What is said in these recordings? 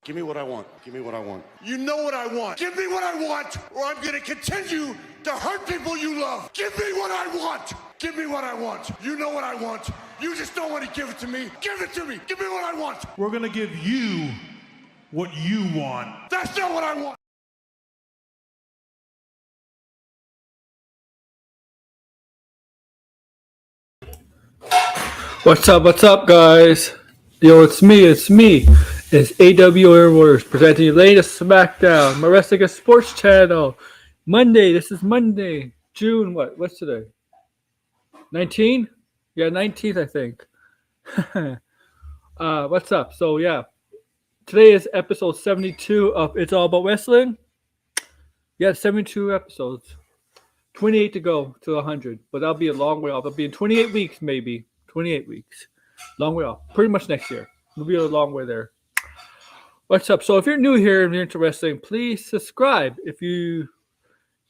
Give me what I want. Give me what I want. You know what I want. Give me what I want, or I'm going to continue to hurt people you love. Give me what I want. Give me what I want. You know what I want. You just don't want to give it to me. Give it to me. Give me what I want. We're going to give you what you want. That's not what I want. What's up, guys? Yo, it's me. It's AEW Warriors presenting you latest SmackDown, my wrestling and sports channel. This is Monday, June, what's today? 19? Yeah, 19th, I think. What's up? So, yeah, today is episode 72 of It's All About Wrestling. Yeah, 72 episodes. 28 to go to 100, but that'll be a long way off. It'll be in 28 weeks, maybe. 28 weeks. Long way off. Pretty much next year. We'll be a long way there. What's up? So if you're new here and you're into wrestling, please subscribe. If you're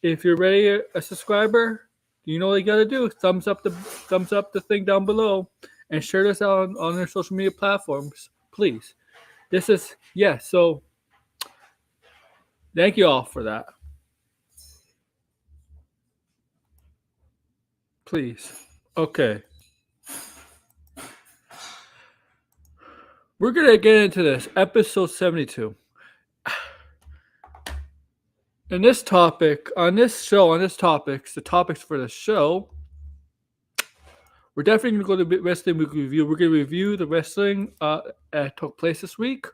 already a subscriber, you know what you gotta do. Thumbs up the thing down below and share this out on your social media platforms, please. So thank you all for that. Please. Okay. We're going to get into this. Episode 72. On this topics, the topics for the show, we're definitely going to go to Wrestling Week Review. We're going to review the wrestling that took place this week.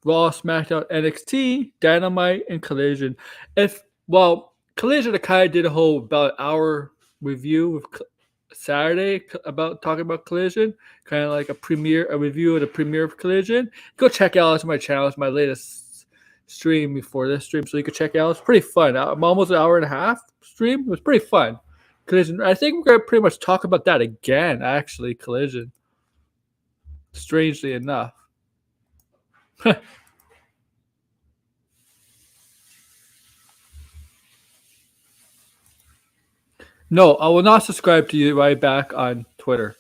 Raw, SmackDown, NXT, Dynamite, and Collision. Collision, I kind of did a whole about hour review with Saturday about talking about Collision, kind of like a review of the premiere of Collision. Go check out my channel. It's my latest stream before this stream, so you can check it out. It's pretty fun. I'm almost an hour and a half stream. It was pretty fun. Collision. I think we're gonna pretty much talk about that again. Actually, Collision. Strangely enough. No, I will not subscribe to you right back on Twitter.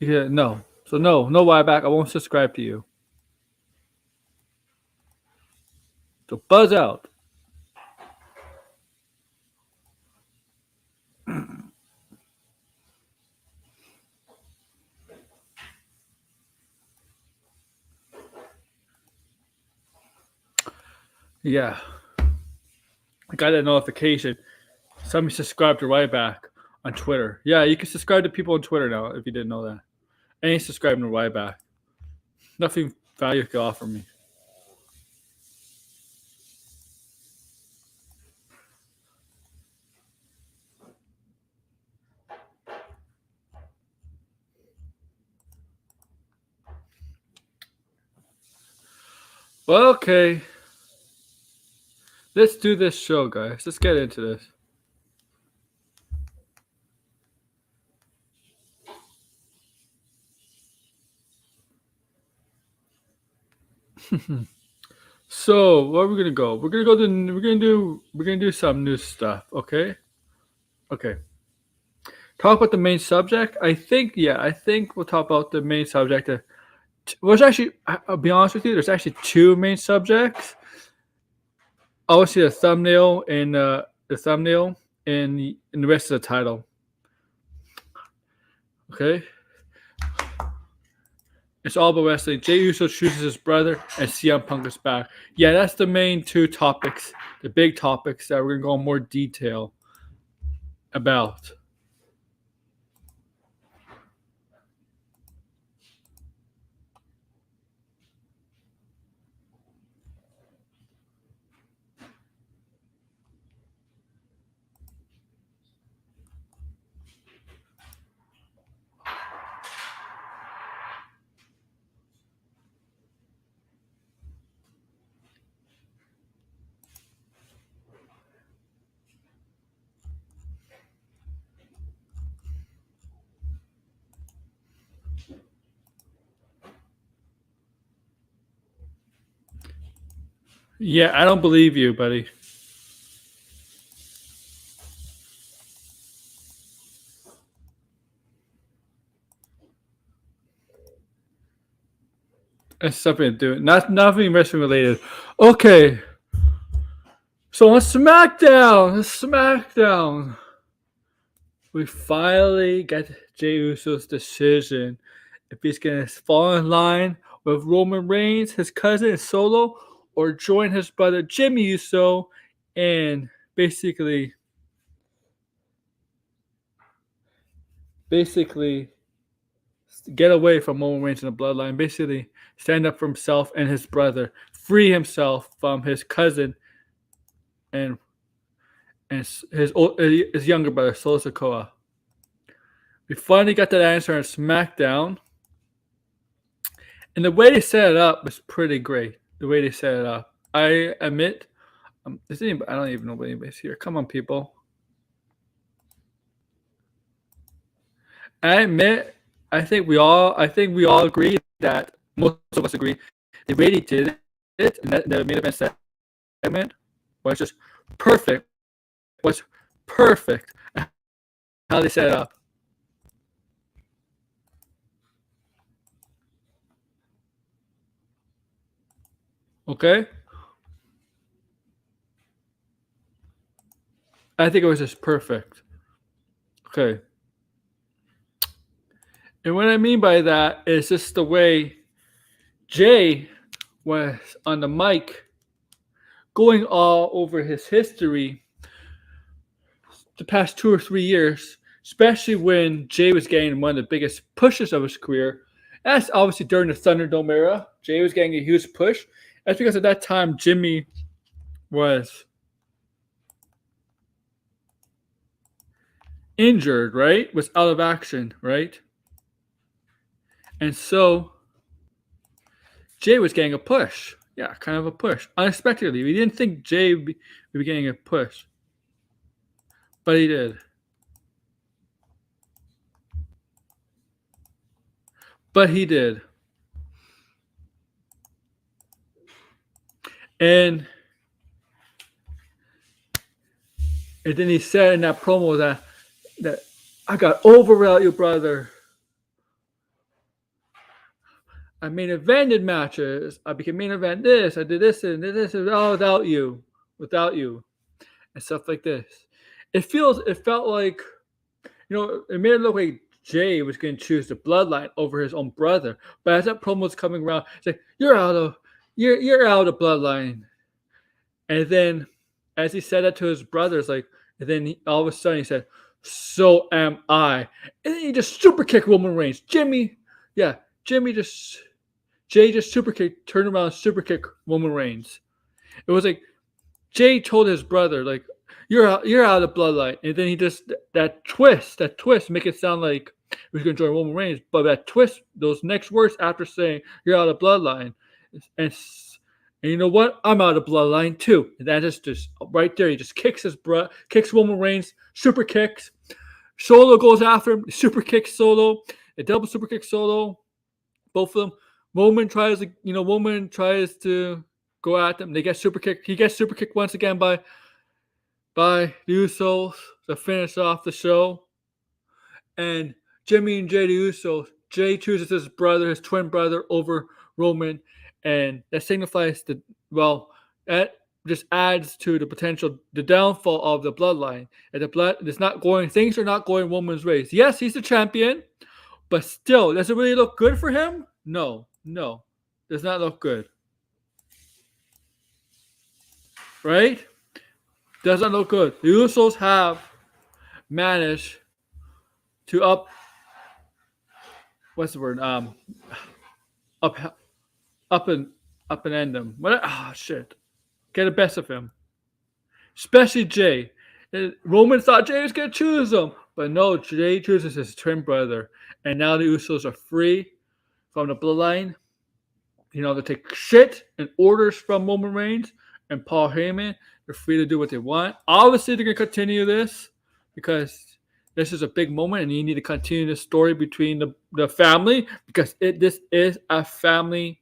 Yeah, no. So no right back. I won't subscribe to you. So buzz out. Yeah. I got a notification. Somebody subscribed to Ryback on Twitter. Yeah, you can subscribe to people on Twitter now if you didn't know that. And he's subscribing to Ryback. Nothing value can offer me. Well, okay. Let's do this show, guys. Let's get into this. So where are we gonna go? We're gonna do some new stuff, okay? Okay. Talk about the main subject. I think we'll talk about the main subject. I'll be honest with you, there's actually two main subjects. Obviously the thumbnail and the rest of the title. Okay. It's all about wrestling. Jey Uso chooses his brother, and CM Punk is back. Yeah, that's the main two topics, the big topics that we're going to go in more detail about. Yeah, I don't believe you, buddy. That's something to do. Nothing wrestling related. Okay. So on SmackDown, we finally get Jey Uso's decision if he's gonna fall in line with Roman Reigns, his cousin Solo, or join his brother Jimmy Uso and basically get away from Roman Reigns and the bloodline. Basically stand up for himself and his brother, free himself from his cousin and his younger brother Solo Sikoa. We finally got that answer on SmackDown. And the way they set it up was pretty great. The way they set it up. I admit, I don't even know if anybody's here. Come on, people. I admit, I think we all agree that most of us agree the way they did it, and that the main event segment was just perfect. Was perfect. How they set it up. Okay? I think it was just perfect. Okay. And what I mean by that is just the way Jey was on the mic going all over his history the past 2 or 3 years, especially when Jey was getting one of the biggest pushes of his career. That's obviously during the Thunderdome era. Jey was getting a huge push. That's because at that time Jimmy was injured, right? Was out of action, right? And so Jey was getting a push. Yeah, kind of a push. Unexpectedly. We didn't think Jey would be getting a push. But he did. And then he said in that promo that I got over without you, brother. I main evented matches. I became main event this. I did this and did this all without you, and stuff like this. It felt like, it made it look like Jey was going to choose the bloodline over his own brother. But as that promo was coming around, it's like you're out of bloodline. And then, as he said that to his brothers, and then all of a sudden he said, "So am I," and then he just super kicked Roman Reigns. Jey just super kicked, turned around, and super kicked Roman Reigns. It was like Jey told his brother, "You're out of bloodline," and then he just that twist, make it sound like he was going to join Roman Reigns, but that twist, those next words after saying "you're out of bloodline," and you know what? I'm out of bloodline too. And that is just right there. He just kicks Roman Reigns, super kicks. Solo goes after him, super kicks Solo, a double super kick Solo. Both of them. Roman tries to go at them. They get super kicked. He gets super kicked once again by the Usos to finish off the show. And Jimmy and Jey Uso. Jey chooses his twin brother over Roman. And that signifies that just adds to the downfall of the bloodline. And things are not going Roman's ways. Yes, he's the champion, but still, does it really look good for him? No, does not look good. Right? Does not look good. The Usos have managed to up and end him. Shit. Get the best of him. Especially Jey. Roman thought Jey was going to choose him. But no, Jey chooses his twin brother. And now the Usos are free from the bloodline. They take shit and orders from Roman Reigns and Paul Heyman. They're free to do what they want. Obviously, they're going to continue this because this is a big moment and you need to continue the story between the family because this is a family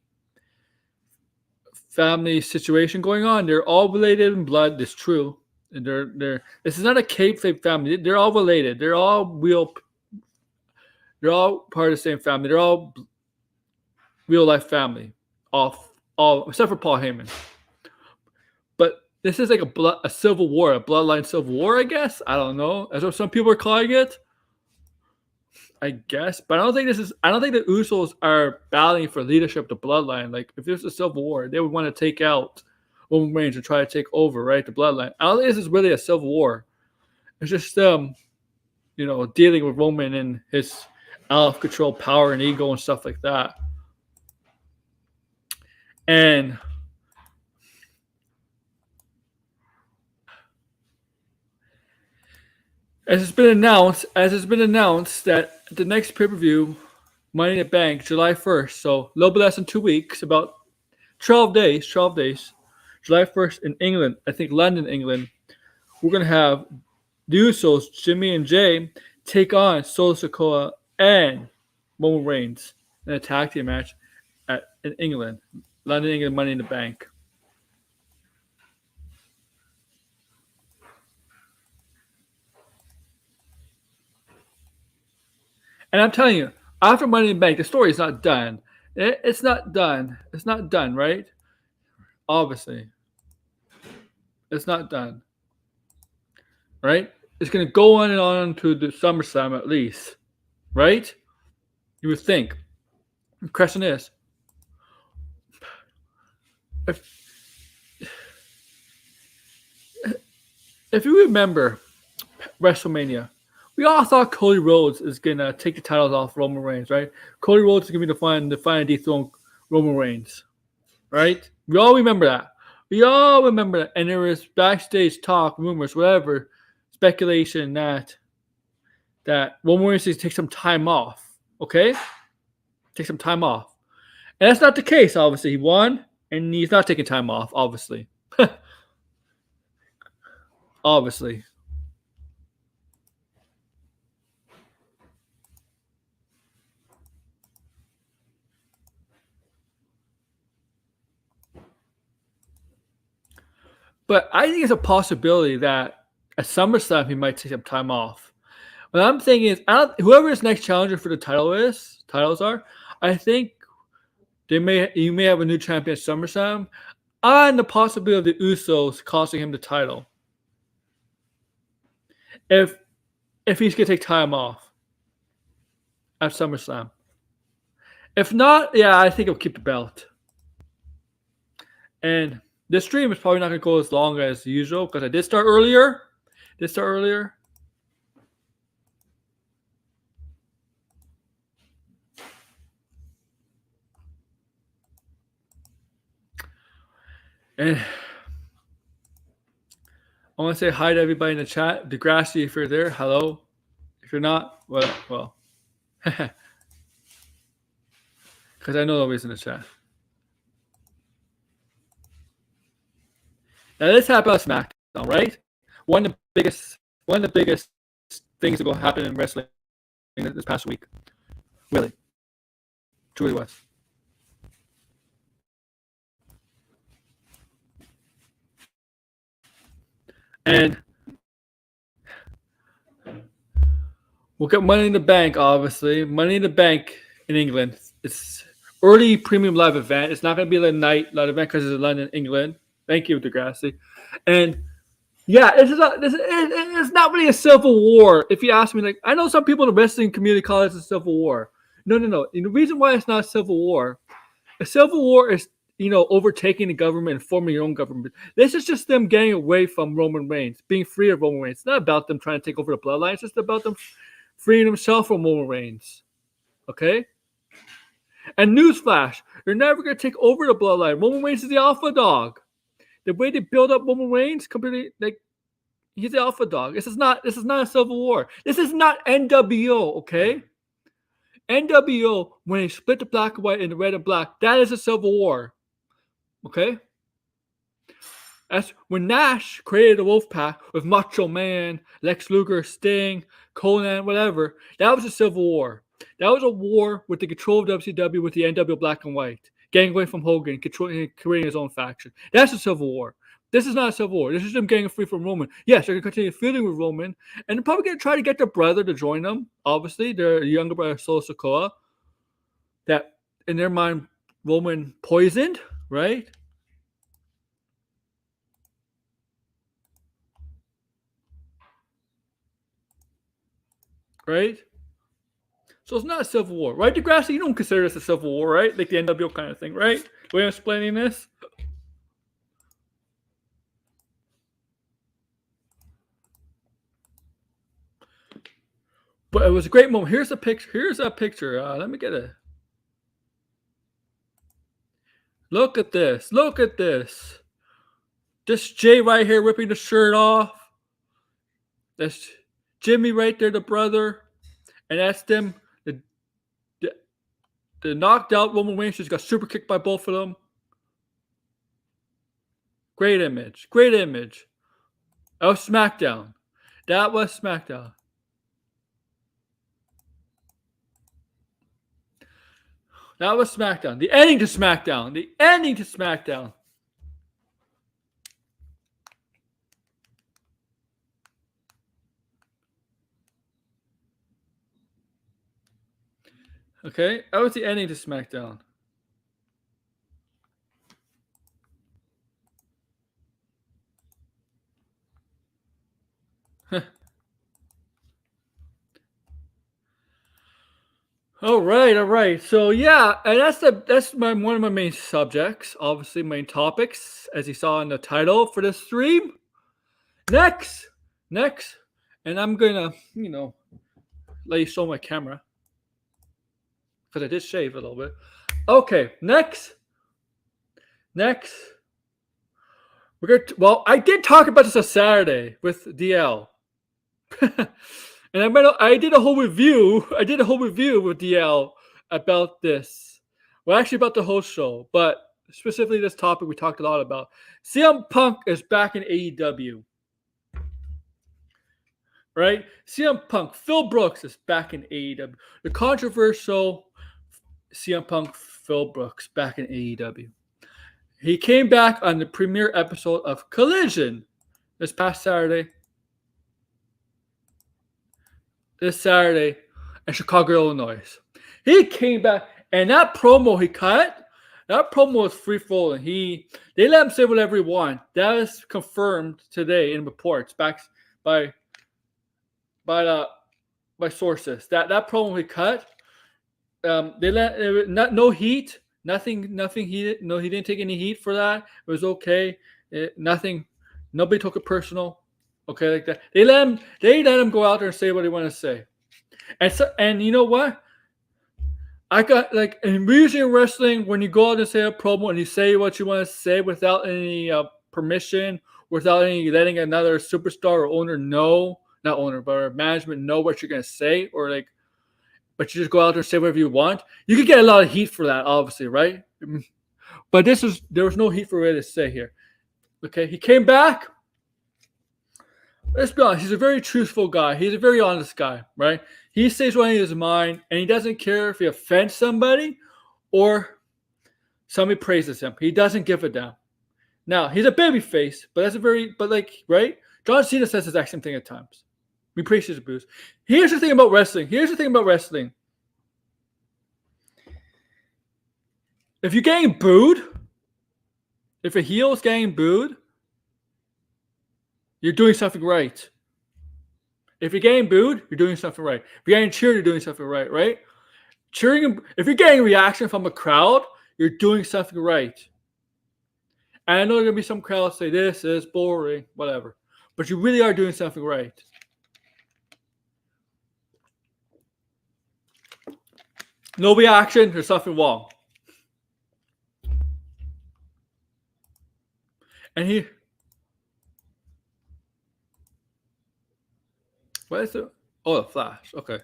family situation going on. They're all related in blood. It's true. And they're this is not a kayfabe family. They're all related. They're all real. They're all part of the same family. They're all real life family. All except for Paul Heyman. But this is like a civil war, a bloodline civil war, I guess. I don't know. That's what some people are calling it. I guess. But I don't think the Usos are battling for leadership of the bloodline. Like, if there's a civil war, they would want to take out Roman Reigns and try to take over, right? The bloodline. I don't think this is really a civil war. It's just dealing with Roman and his out of control power and ego and stuff like that. And as it's been announced that the next pay-per-view, Money in the Bank, July 1st, so a little bit less than 2 weeks, about 12 days, July 1st in England, I think London, England, we're going to have the Usos, Jimmy and Jey, take on Solo Sikoa and Roman Reigns in a tag team match in England. London, England, Money in the Bank. And I'm telling you, after Money in the Bank, the story is not done. It's not done. It's not done, right? Obviously. It's not done. Right? It's going to go on and on to the SummerSlam at least. Right? You would think. The question is, if you remember WrestleMania, we all thought Cody Rhodes is going to take the titles off Roman Reigns, right? Cody Rhodes is going to be the final dethrone Roman Reigns, right? We all remember that. And there was backstage talk, rumors, whatever, speculation that Roman Reigns needs to take some time off, okay? Take some time off. And that's not the case, obviously. He won, and he's not taking time off, obviously. Obviously. But I think it's a possibility that at SummerSlam he might take some time off. What I'm thinking is, whoever his next challenger for the titles are, I think you may have a new champion at SummerSlam, and the possibility of the Usos costing him the title. If he's gonna take time off at SummerSlam. If not, yeah, I think he'll keep the belt. And this stream is probably not going to go as long as usual because I did start earlier. And I want to say hi to everybody in the chat. Degrassi, if you're there, hello. If you're not, well. Because I know nobody's in the chat. Now let's talk about SmackDown, right? One of the biggest things that will happen in wrestling this past week. Really. Truly was. And we'll get Money in the Bank, obviously. Money in the Bank in England. It's early premium live event. It's not going to be a night live event because it's in London, England. Thank you, Degrassi. And yeah, it's not really a civil war. If you ask me, like, I know some people in the wrestling community call it a civil war. No. And the reason why it's not a civil war is, overtaking the government and forming your own government. This is just them getting away from Roman Reigns, being free of Roman Reigns. It's not about them trying to take over the bloodline. It's just about them freeing themselves from Roman Reigns. Okay? And newsflash, you're never going to take over the bloodline. Roman Reigns is the alpha dog. The way they build up Roman Reigns, completely, like, he's the alpha dog. This is not a civil war. This is not NWO, okay? NWO, when they split the black and white and the red and black, that is a civil war. Okay? That's when Nash created the Wolfpack with Macho Man, Lex Luger, Sting, Conan, whatever. That was a civil war. That was a war with the control of WCW with the NWO black and white. getting away from Hogan, creating his own faction. That's a civil war. This is not a civil war. This is them getting free from Roman. Yes, they're going to continue feuding with Roman, and they're probably going to try to get their brother to join them. Obviously, their younger brother, Solo Sikoa, that in their mind, Roman poisoned, right? Right? So it's not a civil war, right? Degrassi, you don't consider this a civil war, right? Like the NWO kind of thing, right? The way I'm explaining this. But it was a great moment. Here's a picture. Here's a picture. Let me get a. Look at this. Look at this. This Jey right here ripping the shirt off. That's Jimmy right there, the brother. And that's them. The knocked out Roman Reigns just got super kicked by both of them. Great image. Great image. That was SmackDown. That was SmackDown. That was SmackDown. The ending to SmackDown. The ending to SmackDown. Okay, that was the ending to SmackDown. All right. So yeah, and that's one of my main subjects, obviously main topics, as you saw in the title for this stream. Next, and I'm gonna, let you show my camera because I did shave a little bit. Okay, next, we're gonna. Well, I did talk about this on Saturday with DL. And I did a whole review. I did a whole review with DL about this. Well, actually about the whole show, but specifically this topic we talked a lot about. CM Punk is back in AEW. Right? CM Punk, Phil Brooks is back in AEW. The controversial CM Punk, Phil Brooks back in AEW. He came back on the premiere episode of Collision this past Saturday. This Saturday in Chicago, Illinois. He came back, and that promo he cut, that promo was free flowing. They let him say whatever he wanted. That is confirmed today in reports back by sources. That promo he cut, they let no heat, nothing heated. No, he didn't take any heat for that. It was okay. Nobody took it personal. Okay, like that. They let him go out there and say what he wanted to say. And you know what? I got and usually in wrestling, when you go out and say a promo and you say what you want to say without any permission, without any letting another superstar or owner know, not owner, but management know what you're gonna say, but you just go out there and say whatever you want. You could get a lot of heat for that, obviously, right? But there was no heat for what to say here. Okay, he came back. Let's be honest, he's a very truthful guy. He's a very honest guy, right? He says what in his mind, and he doesn't care if he offends somebody or somebody praises him. He doesn't give a damn. Now, he's a babyface, right? John Cena says the exact same thing at times. We praise his abuse. Here's the thing about wrestling. If you're getting booed, if a heel is getting booed, you're doing something right. If you're getting booed, you're doing something right. If you're getting cheered, you're doing something right, right? Cheering, if you're getting a reaction from a crowd, you're doing something right. And I know there's going to be some crowds say, this is boring, whatever. But you really are doing something right. No reaction, there's something wrong. And what is it? Oh, the Flash. Okay.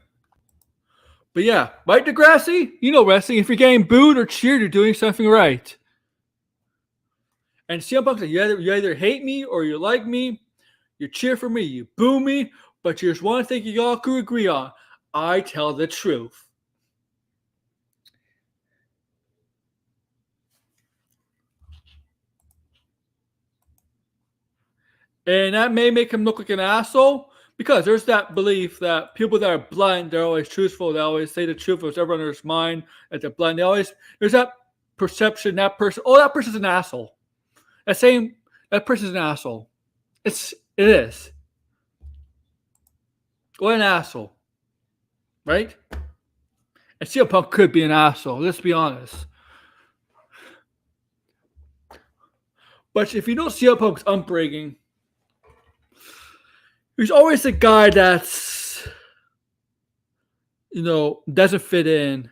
But yeah, right, Degrassi? You know wrestling. If you're getting booed or cheered, you're doing something right. And CM Punk said, you either hate me or you like me. You cheer for me, you boo me. But there's one thing you all could agree on. I tell the truth. And that may make him look like an asshole because there's that belief that people that are blunt, they're always truthful. They always say the truth of whatever on their mind, that they're blunt. There's that perception, that person's an asshole. That person's an asshole. It is. What an asshole. Right? And CM Punk could be an asshole, let's be honest. But if you know CM Punk's upbringing, he's always the guy that's, doesn't fit in,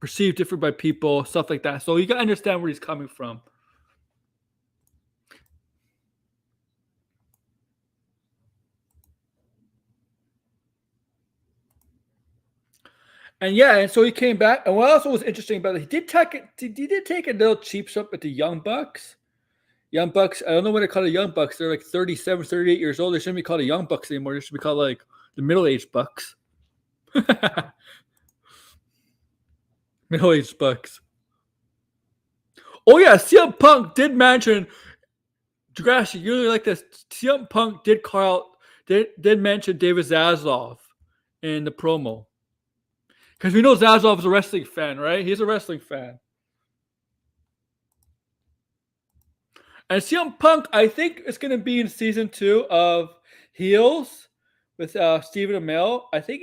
perceived different by people, stuff like that. So you got to understand where he's coming from. And so he came back. And what also was interesting about it, he did take a little cheap shot at the Young Bucks. Young Bucks, I don't know what they call the Young Bucks. They're like 37, 38 years old. They shouldn't be called the Young Bucks anymore. They should be called like the middle-aged Bucks. Middle-aged Bucks. Oh yeah, CM Punk did mention, Degrassi, you really like this. CM Punk did mention David Zaslav in the promo. Because we know Zaslav is a wrestling fan, right? He's a wrestling fan. And CM Punk, I think, is going to be in season 2 of Heels with Stephen Amell. I think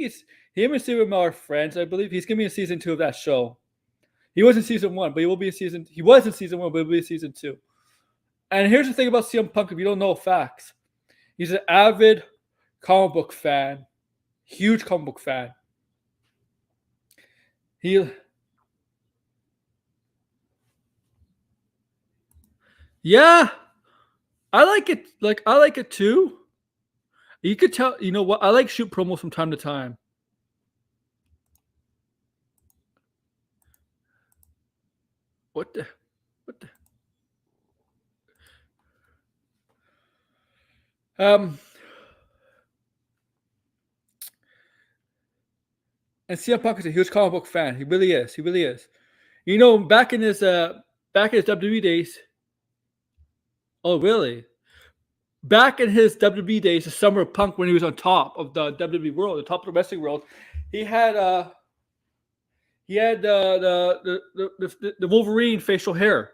him and Stephen Amell are friends, I believe. He's going to be in season 2 of that show. He was in season 1, but he was in season 1, but he'll be in season 2. And here's the thing about CM Punk, if you don't know facts. He's an avid comic book fan. Huge comic book fan. Yeah, I like it. I like it too. You could tell, you know what? I like shoot promos from time to time. What the? And CM Punk is a huge comic book fan. He really is. Back in his WWE days. Oh, really? Back in his WWE days, the summer of Punk, when he was on top of the WWE world, the top of the wrestling world, he had the Wolverine facial hair.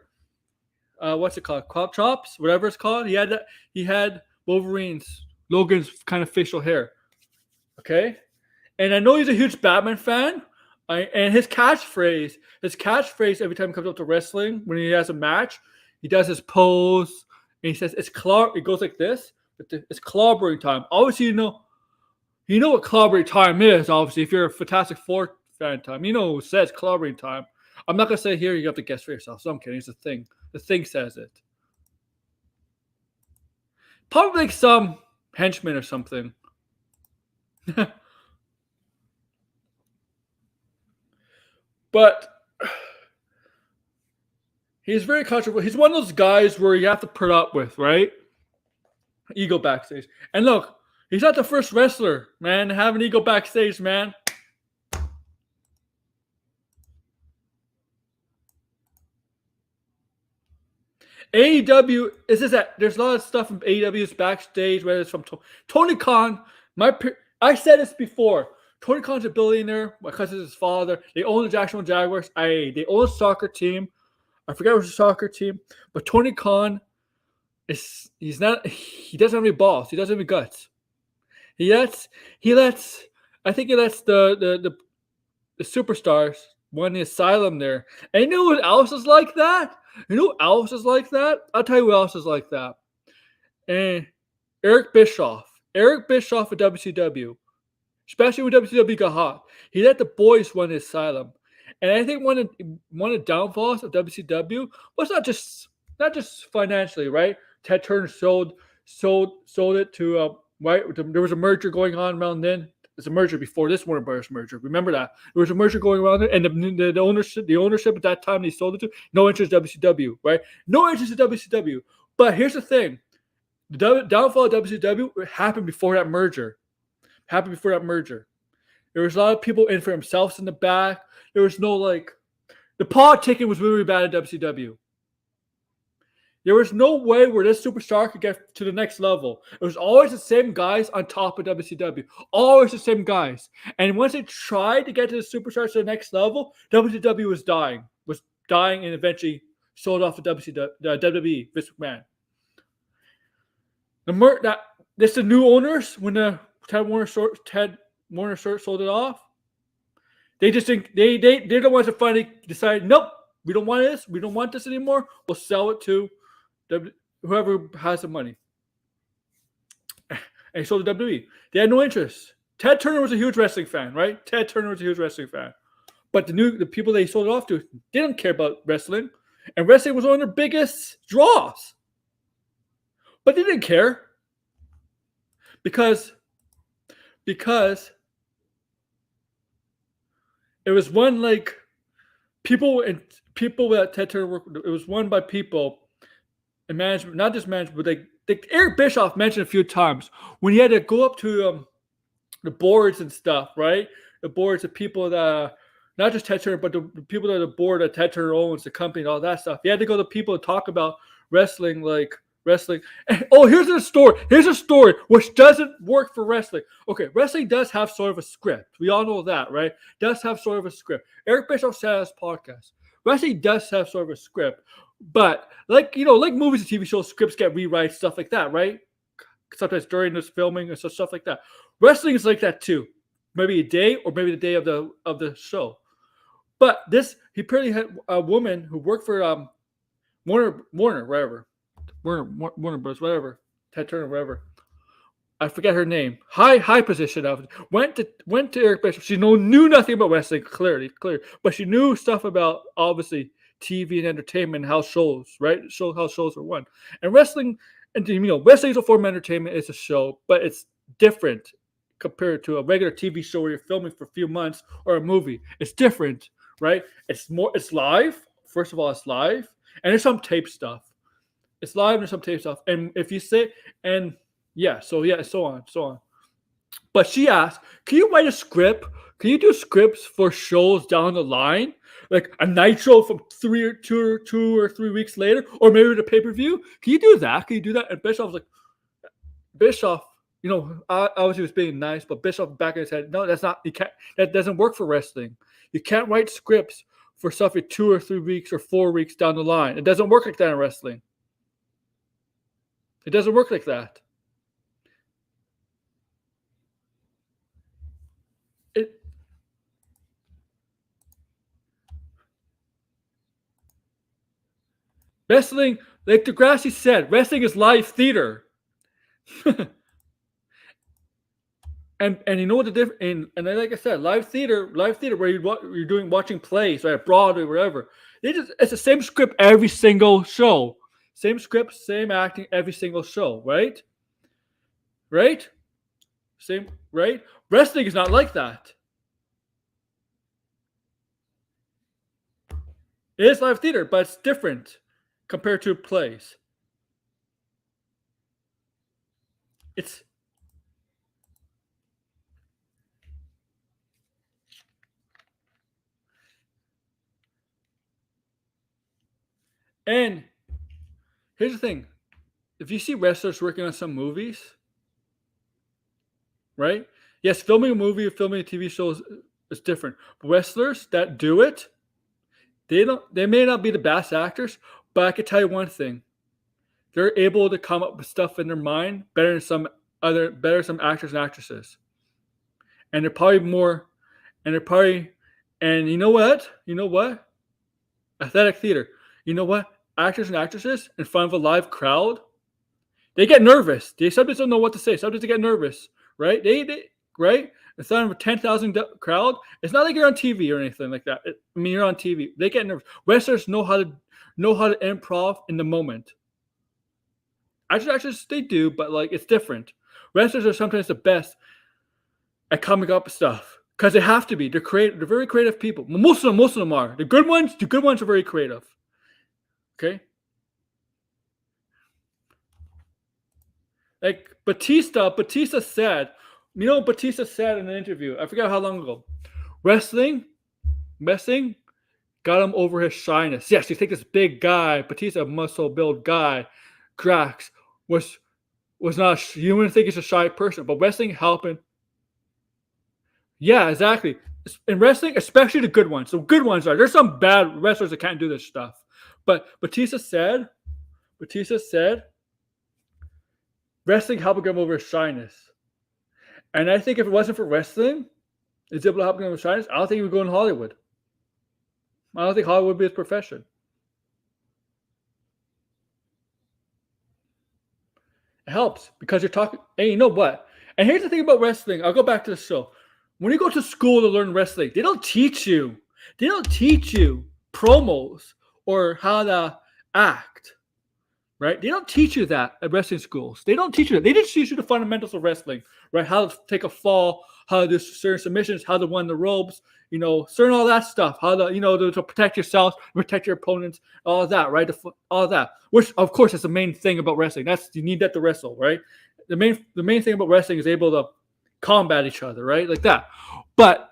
What's it called? Crop chops, whatever it's called. He had Logan's kind of facial hair. Okay, and I know he's a huge Batman fan. And his catchphrase every time he comes up to wrestling, when he has a match, he does his pose. And he says it goes like this, but it's clobbering time. Obviously, you know what clobbering time is. Obviously, if you're a Fantastic Four fan time, you know who says clobbering time. I'm not gonna say here. You have to guess for yourself. So I'm kidding. It's a thing. The thing says it. Probably like some henchman or something. But he's very controversial. He's one of those guys where you have to put up with, right? Ego backstage. And look, he's not the first wrestler, man, to have an ego backstage, man. AEW, is this that there's a lot of stuff from AEW's backstage, whether it's from Tony Khan. I said this before. Tony Khan's a billionaire because of his father. They own the Jacksonville Jaguars. They own a soccer team. I forget which soccer team, but Tony Khan he doesn't have any balls. He doesn't have any guts. He lets the superstars win the asylum there. And you know who else is like that? I'll tell you who else is like that. And Eric Bischoff at WCW. Especially when WCW got hot. He let the boys run the asylum. And I think one of the downfalls of WCW was not just financially, right? Ted Turner sold it to right. There was a merger going on around then. There's a merger before this Warner Brothers merger. Remember that there was a merger going around there, and the ownership at that time they sold it to, no interest in WCW, right? No interest in WCW. But here's the thing: the downfall of WCW happened before that merger. There was a lot of people in for themselves in the back. There was no the politicking was really bad at WCW. There was no way where this superstar could get to the next level. It was always the same guys on top of WCW. Always the same guys. And once they tried to get to the superstars to the next level, WCW was dying. And eventually sold off to WWE, Vince McMahon. This the new owners when the Ted Warner sold it off. They just think they're the ones that finally decide, nope, we don't want this. We don't want this anymore. We'll sell it to whoever has the money. And he sold to WWE. They had no interest. Ted Turner was a huge wrestling fan, right? Ted Turner was a huge wrestling fan. But the people they sold it off to, they didn't care about wrestling. And wrestling was one of their biggest draws. But they didn't care. Because it was one like people that Ted Turner worked with. It was won by people in management, not just management, but like Eric Bischoff mentioned a few times when he had to go up to the boards and stuff, right? The boards of people that not just Ted Turner, but the people that are the board of Ted Turner owns, the company, and all that stuff. He had to go to people to talk about wrestling, like wrestling. And, here's a story. Here's a story which doesn't work for wrestling. Okay, wrestling does have sort of a script. We all know that, right? Does have sort of a script. Eric Bischoff said on his podcast, wrestling does have sort of a script. But like movies and TV shows, scripts get rewrites, stuff like that, right? Sometimes during this filming and stuff like that. Wrestling is like that too. Maybe a day or maybe the day of the show. But he apparently had a woman who worked for Warner Bros, whatever, Ted Turner, whatever. I forget her name. High position of it. Went to Eric Bischoff. She knew nothing about wrestling, clearly, but she knew stuff about obviously TV and entertainment, and how shows, right? How shows are won. And wrestling, and wrestling is a form of entertainment. It's a show, but it's different compared to a regular TV show where you're filming for a few months or a movie. It's different, right? It's live. First of all, it's live, and there's some tape stuff. It's live and there's some tape stuff. And if you say, so on. But she asked, can you write a script? Can you do scripts for shows down the line? Like a Nitro from 2 or 3 weeks later, or maybe the pay-per-view? Can you do that? And Bischoff was like, obviously was being nice, but Bischoff back in his head, no, that doesn't work for wrestling. You can't write scripts for stuff in 2 or 3 weeks or 4 weeks down the line. It doesn't work like that in wrestling. It doesn't work like that. Wrestling, like Degrassi said, wrestling is live theater. and you know what the difference? And like I said, live theater, where you're watching plays, right, Broadway, wherever. It's the same script every single show, same script, same acting every single show, right? Right? Same, right? Wrestling is not like that. It is live theater, but it's different compared to plays. And here's the thing. If you see wrestlers working on some movies, right? Yes, filming a movie or filming a TV show is different. But wrestlers that do it, they may not be the best actors, but I can tell you one thing. They're able to come up with stuff in their mind better than some actors and actresses. And they're probably and you know what? Athletic theater. You know what? Actors and actresses in front of a live crowd, they get nervous. They sometimes don't know what to say. Sometimes they get nervous, right? Right? In front of a 10,000 crowd, it's not like you're on TV or anything like that. You're on TV. They get nervous. Wrestlers know how to improv in the moment. Actors, they do, but it's different. Wrestlers are sometimes the best at coming up with stuff because they have to be. They're creative. They're very creative people. Most of them are. The good ones are very creative. Okay. Like Batista said, Batista said in an interview, I forget how long ago, wrestling got him over his shyness. Yes, you think this big guy, Batista, muscle build guy, Drax, was not. You wouldn't think he's a shy person, but wrestling helping. Yeah, exactly. In wrestling, especially the good ones. The good ones there's some bad wrestlers that can't do this stuff. But Batista said, wrestling helped him over his shyness. And I think if it wasn't for wrestling, it's able to help him over his shyness, I don't think he would go in Hollywood. I don't think Hollywood would be his profession. It helps because you're talking, and you know what? And here's the thing about wrestling. I'll go back to the show. When you go to school to learn wrestling, they don't teach you promos or how to act, right? They don't teach you that at wrestling schools. They don't teach you that. They just teach you the fundamentals of wrestling, right? How to take a fall, how to do certain submissions, how to run the ropes, certain all that stuff, how to, to protect yourself, protect your opponents, all of that, right? All that, which of course is the main thing about wrestling. You need that to wrestle, right? The main thing about wrestling is able to combat each other, right? Like that. But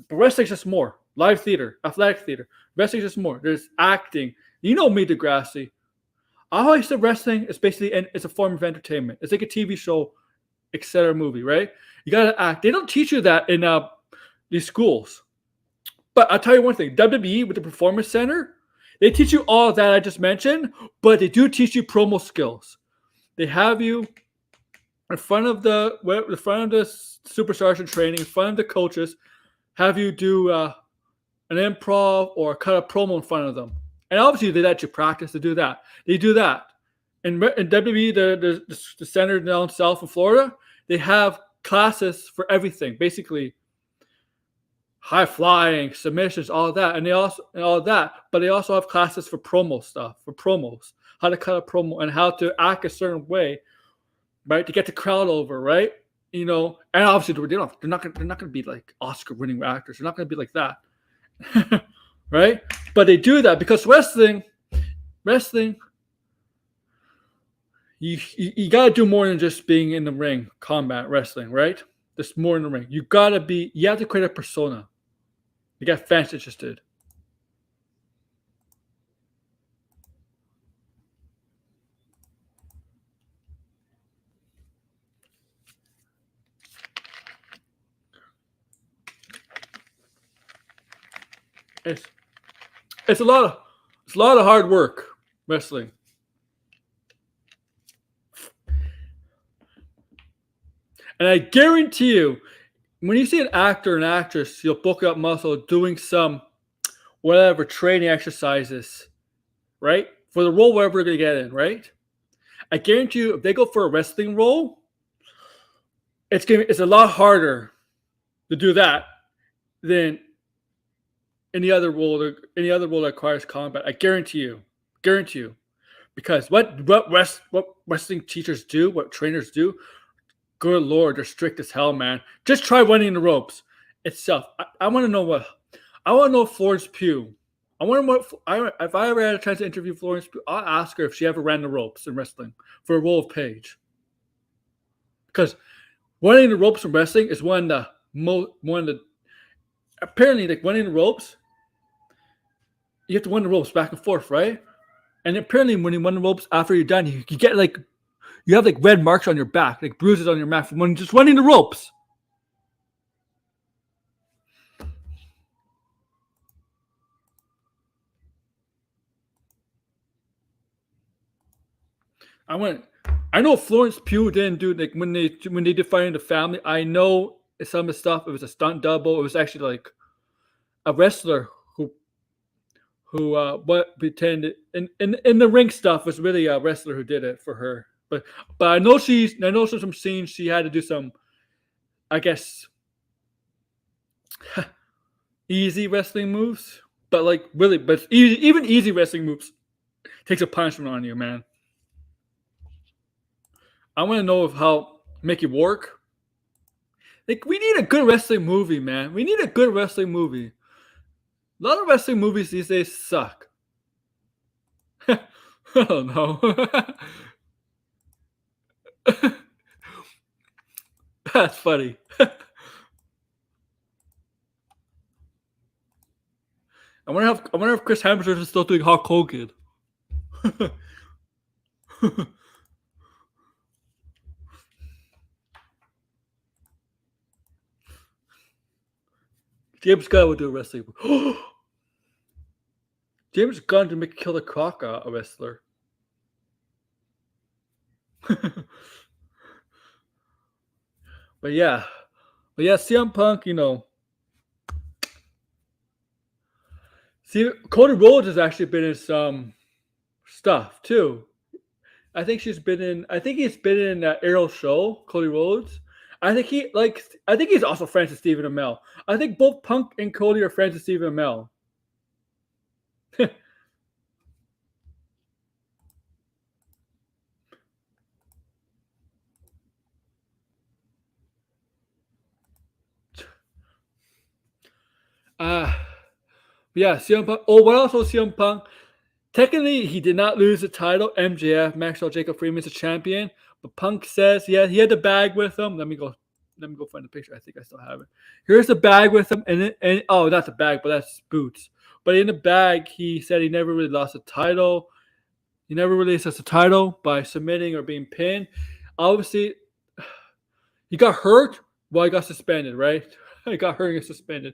wrestling's just more. Live theater, athletic theater. Wrestling's just more. There's acting. You know me, Degrassi. I always said wrestling is basically it's a form of entertainment. It's like a TV show, etc. movie, right? You gotta act. They don't teach you that in these schools. But I'll tell you one thing: WWE with the Performance Center, they teach you all that I just mentioned, but they do teach you promo skills. They have you in front of the superstars in training, in front of the coaches, have you do an improv or cut a promo in front of them. And obviously they let you practice to do that. They do that. In WWE, the center down south in Florida, they have classes for everything, basically high flying, submissions, all that, but they also have classes for promo stuff, for promos, how to cut a promo and how to act a certain way, right, to get the crowd over, right? And obviously they're not going to be like Oscar-winning actors. They're not going to be like that, right? But they do that because wrestling, you got to do more than just being in the ring, combat wrestling, right? There's more in the ring. You have to create a persona. You got fans interested. It's a lot of hard work, wrestling. And I guarantee you, when you see an actor and actress, you'll bulk up muscle doing some whatever training exercises, right? For the role wherever they're going to get in, right? I guarantee you, if they go for a wrestling role, it's a lot harder to do that than any other role that requires combat. I guarantee you, because what wrestling teachers do, what trainers do, good Lord, they're strict as hell, man. Just try running the ropes itself. I want to know Florence Pugh. If I ever had a chance to interview Florence Pugh, I'll ask her if she ever ran the ropes in wrestling for a role of Paige. Because running the ropes in wrestling is apparently, like running the ropes, you have to run the ropes back and forth, right? And apparently when you run the ropes after you're done, you get you have red marks on your back, like bruises on your back from when just running the ropes. I know Florence Pugh didn't do when they defined the family. I know some of the stuff. It was a stunt double. It was actually like a wrestler who pretended in the ring stuff was really a wrestler who did it for her. But I know some scenes she had to do some, I guess, easy wrestling moves. But even easy wrestling moves takes a punishment on you, man. I want to know how make it work. We need a good wrestling movie, man. We need a good wrestling movie. A lot of wrestling movies these days suck. I don't know. That's funny. I wonder if Chris Hemsworth is still doing Hulk Hogan. James Gunn would do wrestling. James Gunn to make Killer Croc a wrestler. But yeah, CM Punk, see, Cody Rhodes has actually been in some stuff too. I think he's been in Arrow Show, Cody Rhodes. I think he's also friends with Stephen Amell. I think both Punk and Cody are friends with Stephen Amell. Yeah, CM Punk. Oh, what else was CM Punk? Technically, he did not lose the title. MJF, Maxwell Jacob Freeman's a champion. But Punk says he had the bag with him. Let me go find the picture. I think I still have it. Here's the bag with him. And not the bag, but that's boots. But in the bag, he said he never really lost a title. He never really lost a title by submitting or being pinned. Obviously, he got hurt while he got suspended, right? He got hurt and suspended.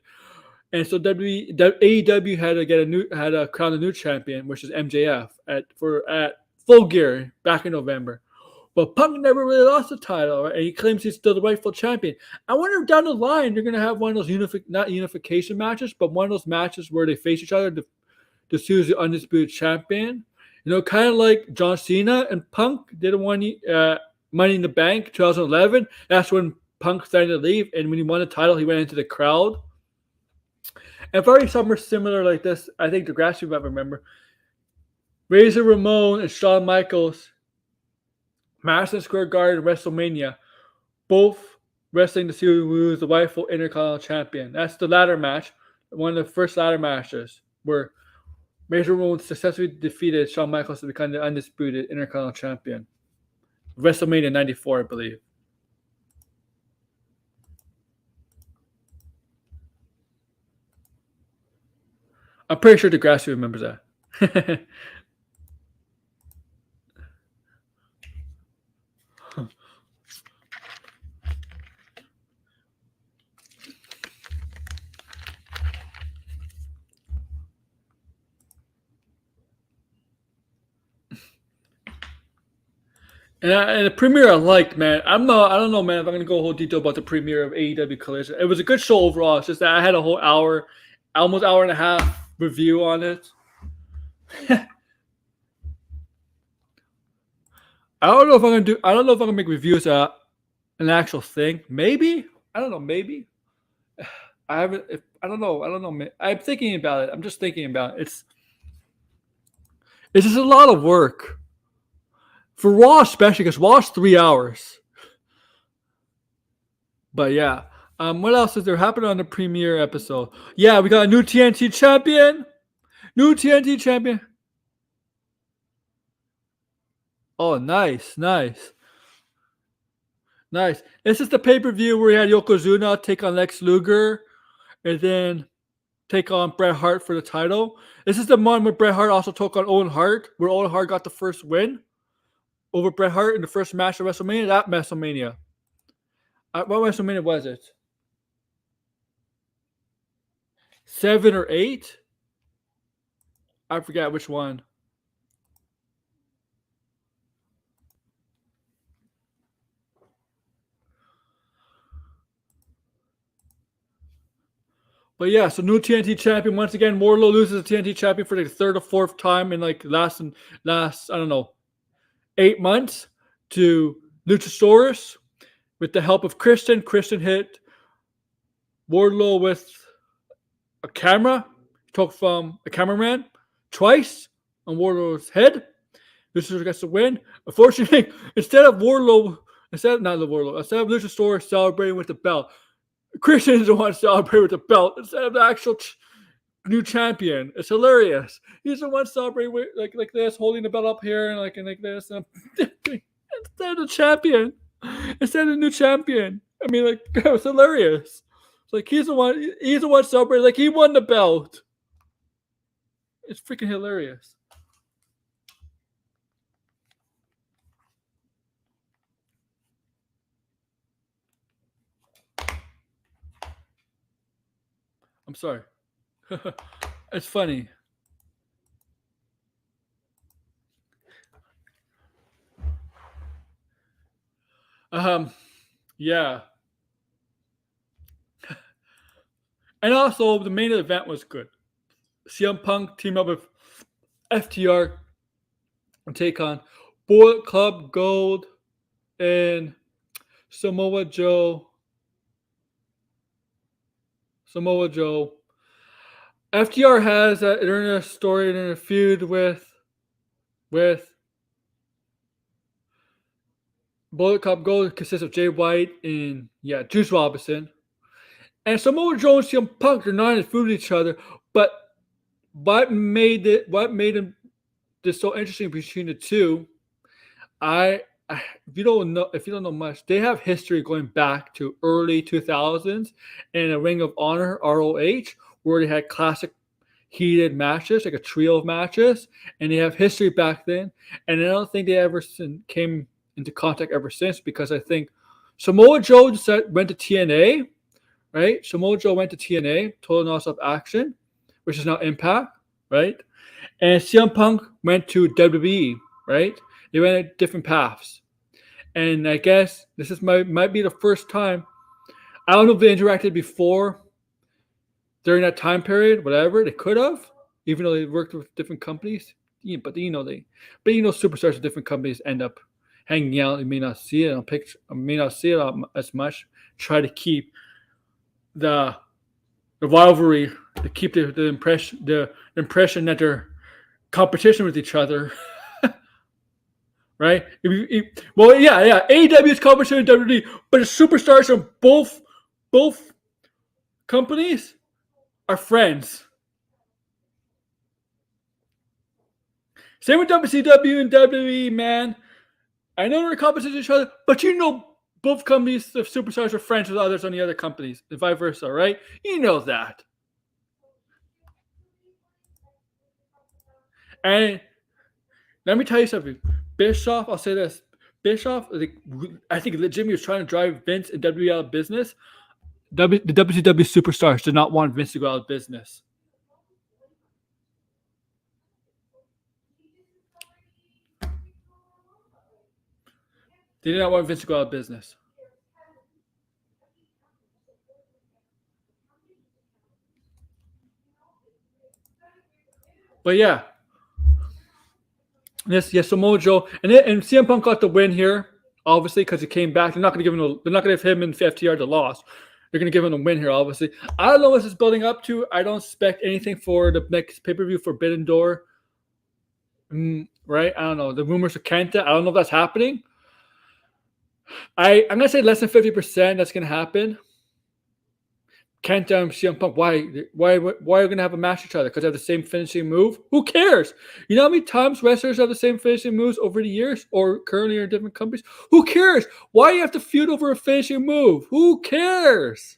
And so AEW had to crown a new champion, which is MJF at Full Gear back in November. But Punk never really lost the title, right? And he claims he's still the rightful champion. I wonder if down the line they're gonna have one of those not unification matches, but one of those matches where they face each other to choose the undisputed champion. Kind of like John Cena and Punk did Money in the Bank 2011. That's when Punk started to leave, and when he won the title, he went into the crowd. And very somewhere similar like this, I think the grass you might remember. Razor Ramon and Shawn Michaels, Madison Square Garden, WrestleMania, both wrestling to see who was the rightful Intercontinental Champion. That's the ladder match, one of the first ladder matches where Razor Ramon successfully defeated Shawn Michaels to become the undisputed Intercontinental Champion. WrestleMania 94, I believe. I'm pretty sure Degrassi remembers that. And the premiere I liked, man. I don't know, man, if I'm gonna go a whole detail about the premiere of AEW Collision. It was a good show overall. It's just that I had a whole hour, almost hour and a half review on it. I don't know if I'm gonna make reviews an actual thing. Maybe. I don't know, maybe. I don't know, man. I'm thinking about it. I'm just thinking about it. It's just a lot of work. For Raw especially, because Raw's 3 hours. But yeah. What else is there happening on the premiere episode? Yeah, we got a new TNT Champion. Oh, nice. This is the pay-per-view where we had Yokozuna take on Lex Luger and then take on Bret Hart for the title. This is the one where Bret Hart also took on Owen Hart, where Owen Hart got the first win over Bret Hart in the first match of WrestleMania. That WrestleMania. What WrestleMania was it? 7 or 8? I forget which one. But yeah, so new TNT champion once again. Wardlow loses the TNT champion for the third or fourth time in like last I don't know 8 months to Luchasaurus with the help of Christian. Christian hit Wardlow with a camera. He took from a cameraman twice on Wardlow's head. Luchasaurus gets the win. Unfortunately, instead of Luchasaurus celebrating with the belt, Christian is the one celebrating with the belt instead of the actual new champion. It's hilarious. He's the one celebrating with, like this, holding the belt up here and like this. Instead of the champion, instead of the new champion. I mean, like, it was hilarious. It's like he's the one celebrating like he won the belt. It's freaking hilarious. I'm sorry. It's funny. Yeah. And also, the main event was good. CM Punk team up with FTR and take on Bullet Club Gold and Samoa Joe. FTR has an internet story and a feud with Bullet Club Gold consists of Jay White and Juice Robinson. And Samoa Joe and CM Punk are not in food with each other, but what made them this so interesting between the two? If you don't know much, they have history going back to early 2000s in a Ring of Honor (ROH), where they had classic heated matches, like a trio of matches, and they have history back then. And I don't think they ever came into contact ever since, because I think Samoa Joe went to TNA, right? Samoa Joe went to TNA, Total Nonstop Action, which is now Impact, right? And CM Punk went to WWE, right? They went at different paths. And I guess this is might be the first time. I don't know if they interacted before during that time period, whatever. They could have, even though they worked with different companies. But superstars of different companies end up hanging out. You may not see it on picture, may not see it as much. Try to keep the rivalry, to keep the impression that they're competition with each other. Right? AEW is competition with WWE, but the superstars from both companies are friends. Same with WCW and WWE, man. I know they're competition with each other, but both companies, the superstars, are friends with others on the other companies, and vice versa, right? You know that. And let me tell you something. Bischoff, I'll say this. Bischoff, I think Jimmy was trying to drive Vince and WWE out of business. The WCW superstars did not want Vince to go out of business. They did not want Vince to go out of business. But yeah. Yes, Samoa Joe. And CM Punk got the win here, obviously, because he came back. They're not going to give him and FTR the loss. They're going to give him a win here, obviously. I don't know what this is building up to. I don't expect anything for the next pay-per-view, Forbidden Door. Right? I don't know. The rumors of Kenta, I don't know if that's happening. I'm going to say less than 50% that's going to happen. Kenta and CM Punk, why are we going to have a match with each other? Because they have the same finishing move? Who cares? You know how many times wrestlers have the same finishing moves over the years, or currently are in different companies? Who cares? Why do you have to feud over a finishing move? Who cares?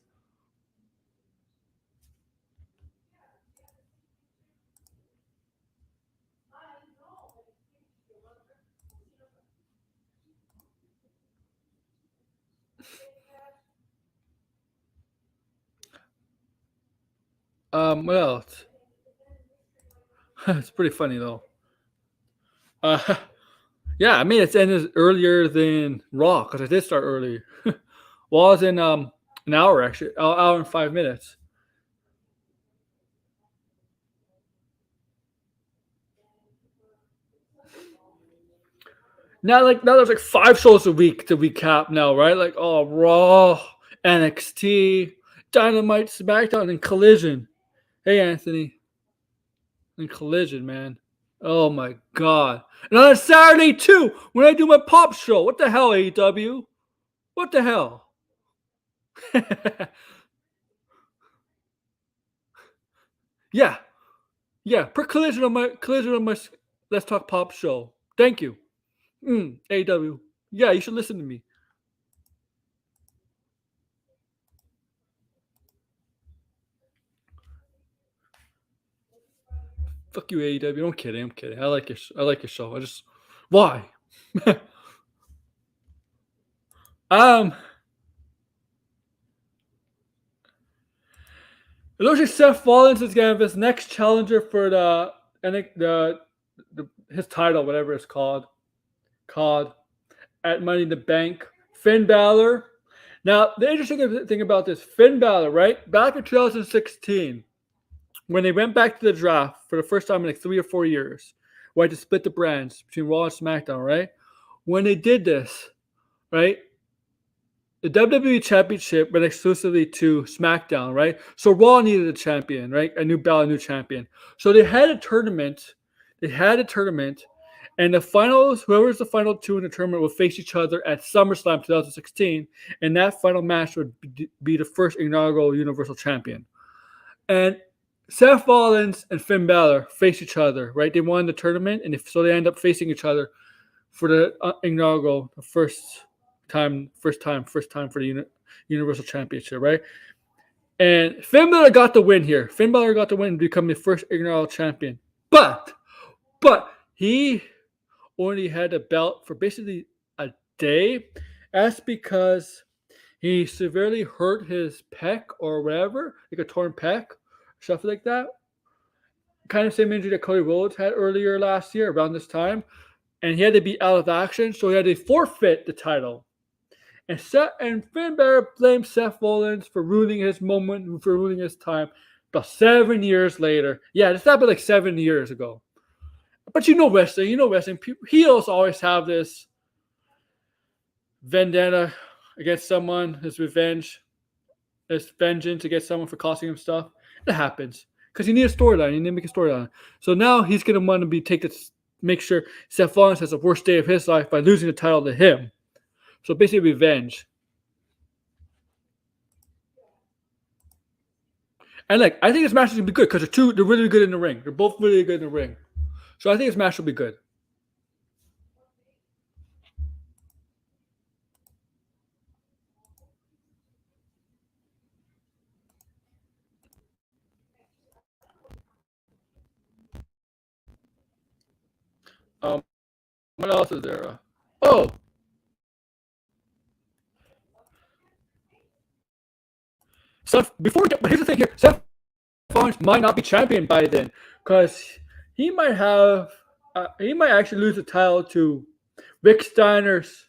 What else? It's pretty funny though. Yeah, I mean it's ended earlier than Raw because I did start early. Well, I was in an hour actually, an hour and 5 minutes. Now there's like 5 shows a week to recap now, right? Like Raw, NXT, Dynamite, SmackDown, and Collision. Hey Anthony, and Collision, man. Oh my god! And on a Saturday too, when I do my pop show. What the hell, AEW? What the hell? Yeah. Per Collision on my Let's Talk Pop show. Thank you. AEW. Yeah, you should listen to me. Fuck you, AEW. I'm kidding. I like your show. Why? It looks like Seth Rollins is gonna have his next challenger for his title, whatever it's called, at Money in the Bank. Finn Balor. Now, the interesting thing about this, Finn Balor, right? Back in 2016, when they went back to the draft for the first time in like 3 or 4 years, right, to split the brands between Raw and SmackDown, right? When they did this, right, the WWE Championship went exclusively to SmackDown, right? So Raw needed a champion, right? A new belt, a new champion. So they had a tournament. And the finals, whoever's the final two in the tournament will face each other at SummerSlam 2016. And that final match would be the first inaugural Universal Champion. And Seth Rollins and Finn Balor face each other, right? They won the tournament, and so they end up facing each other for the inaugural first time for the Universal Championship, right? And Finn Balor got the win here. Finn Balor got the win and become the first inaugural champion. But he only had a belt for basically a day. That's because he severely hurt his pec or whatever, like a torn pec, stuff like that. Kind of same injury that Cody Rhodes had earlier last year around this time. And he had to be out of action, so he had to forfeit the title. And Finn Balor blamed Seth Rollins for ruining his moment, for ruining his time. About 7 years later. Yeah, this happened like 7 years ago. But you know wrestling. Heels always have this vendetta against someone, his revenge, his vengeance against someone for costing him stuff. It happens. Because you need a storyline. You need to make a storyline. So now he's going to want to make sure Seth Rollins has the worst day of his life by losing the title to him. So basically revenge. And I think this match is going to be good because they're really good in the ring. They're both really good in the ring. So I think this match will be good. What else is there? But here's the thing here. Seth Rollins might not be champion by then because he might actually lose the title to Rick Steiner's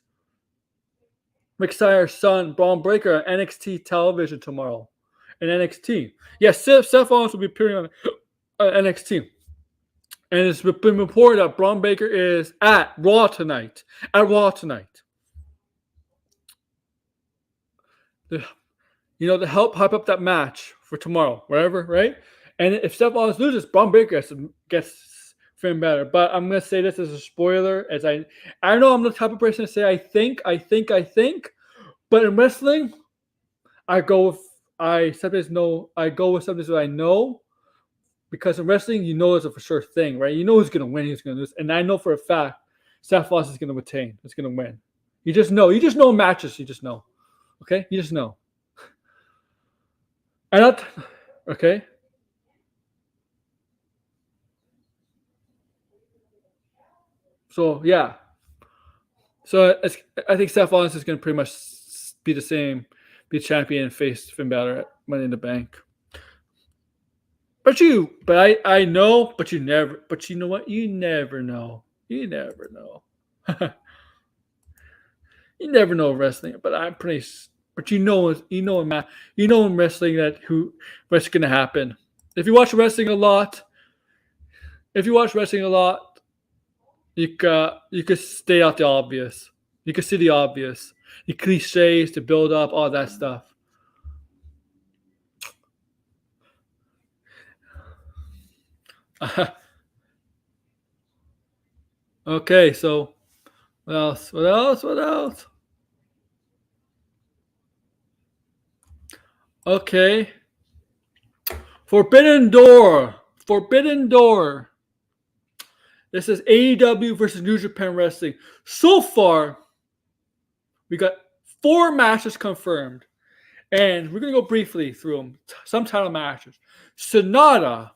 son, Bron Breakker, on NXT television tomorrow. In NXT. Yes, Seth Rollins will be appearing on NXT. And it's been reported that Bron Breakker is at Raw tonight. To help hype up that match for tomorrow, wherever, right? And if Seth Rollins loses, Bron Breakker gets Finn Balor. But I'm going to say this as a spoiler, as I know I'm the type of person to say I think. But in wrestling, I go with something that I know. Because in wrestling, you know it's a for sure thing, right? You know who's going to win, who's going to lose. And I know for a fact Seth Rollins is going to retain. It's going to win. You just know. You just know matches. You just know. Okay? You just know. Okay? So, yeah. So, I think Seth Rollins is going to pretty much be the same, be champion and face Finn Balor at Money in the Bank. But I know, but you know what? You never know. You never know wrestling, but you know in wrestling what's going to happen. If you watch wrestling a lot, you could stay out the obvious. You could see the obvious, the cliches, the build up, all that stuff. Okay, so what else? Okay. Forbidden Door. This is AEW versus New Japan Wrestling. So far, we got 4 matches confirmed. And we're going to go briefly through them. Some title matches. Sonata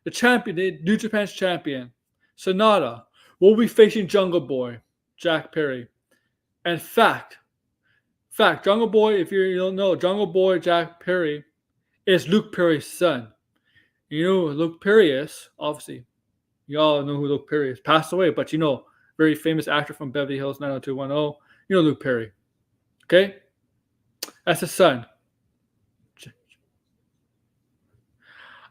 the champion, the New Japan's champion, Sonata, will be facing Jungle Boy, Jack Perry. And fact, Jungle Boy, if you don't know, Jungle Boy Jack Perry is Luke Perry's son. You know who Luke Perry is, obviously. You all know who Luke Perry is. Passed away, but you know, very famous actor from Beverly Hills 90210. You know Luke Perry. Okay? That's his son.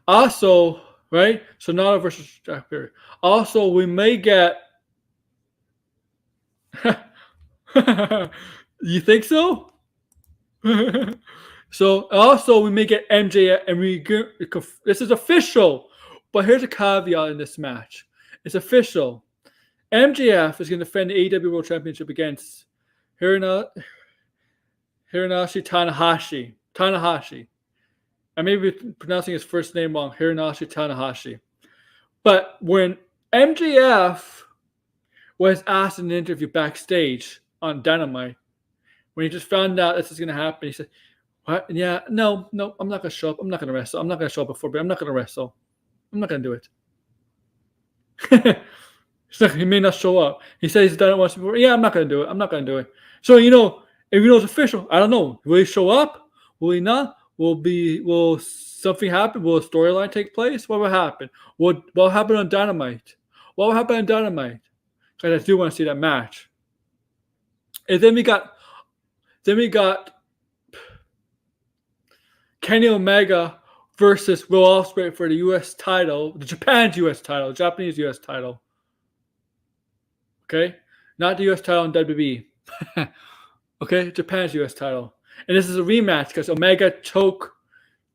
Also, right? Sonata versus Jack Perry. Also, we may get. You think so? So also we may get MJF, and this is official. But here's a caveat in this match. It's official. MJF is going to defend the AEW World Championship against Hironoshi Tanahashi. I may be pronouncing his first name wrong. Hironoshi Tanahashi. But when MJF was asked in an interview backstage on Dynamite, when he just found out this is going to happen, he said, "What? Yeah, no, I'm not going to show up. I'm not going to wrestle. I'm not going to show up before, but I'm not going to wrestle. I'm not going to do it." He may not show up. He said he's done it once before. Yeah, I'm not going to do it. I'm not going to do it. So, if it's official, I don't know. Will he show up? Will he not? Will something happen? Will a storyline take place? What will happen? What will happen on Dynamite? What will happen on Dynamite? Because I do want to see that match. And then we got Kenny Omega versus Will Ospreay for the U.S. title, the Japan's U.S. title, Japanese U.S. title. Okay? Not the U.S. title in WWE. Okay? Japan's U.S. title. And this is a rematch because Omega choked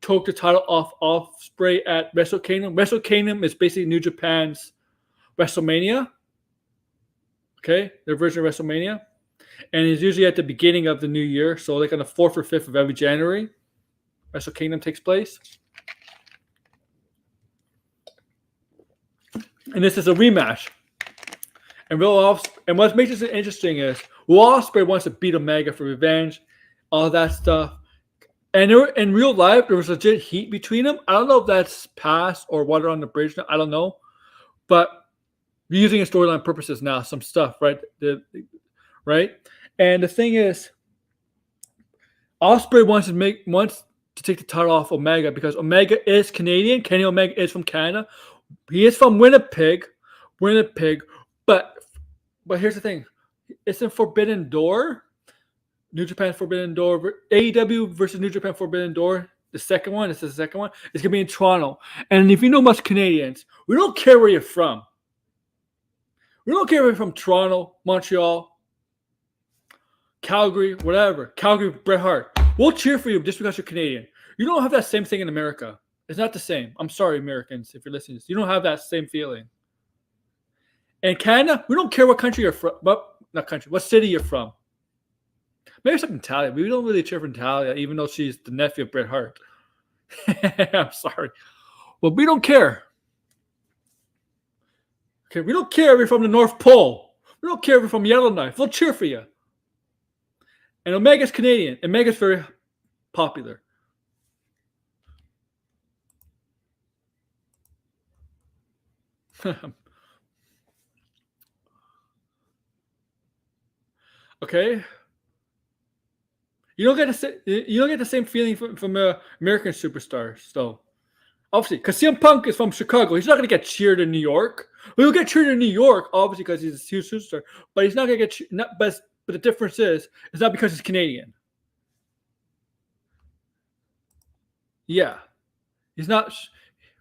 the title off Ospreay at Wrestle Kingdom. Wrestle Kingdom is basically New Japan's WrestleMania. Okay? Their version of WrestleMania. And it's usually at the beginning of the new year. So like on the 4th or 5th of every January, Wrestle Kingdom takes place. And this is a rematch. And what makes this interesting is Will Ospreay wants to beat Omega for revenge, all that stuff. And in real life, there was legit heat between them. I don't know if that's past or water on the bridge now. I don't know. But we're using it storyline purposes now, some stuff, right? Right? And the thing is, Ospreay wants to take the title off Omega because Omega is Canadian. Kenny Omega is from Canada. He is from Winnipeg. But here's the thing. It's in Forbidden Door. New Japan Forbidden Door. AEW versus New Japan Forbidden Door. The second one. This is the second one. It's going to be in Toronto. And if you know much Canadians, we don't care where you're from. We don't care if you're from Toronto, Montreal, Calgary, whatever. Calgary, Bret Hart. We'll cheer for you just because you're Canadian. You don't have that same thing in America. It's not the same. I'm sorry, Americans, if you're listening to this. You don't have that same feeling. In Canada, we don't care what country you're from. What city you're from. Maybe it's like Natalia. We don't really cheer for Natalia, even though she's the nephew of Bret Hart. I'm sorry. Well, we don't care. Okay, we don't care if you're from the North Pole. We don't care if you're from Yellowknife. We'll cheer for you. And Omega's Canadian. Omega's very popular. Okay. You don't get the same feeling from American superstars, though. Obviously, because CM Punk is from Chicago, he's not going to get cheered in New York. He'll get cheered in New York, obviously, because he's a huge superstar. But he's not going to get But the difference is, it's not because he's Canadian. Yeah, he's not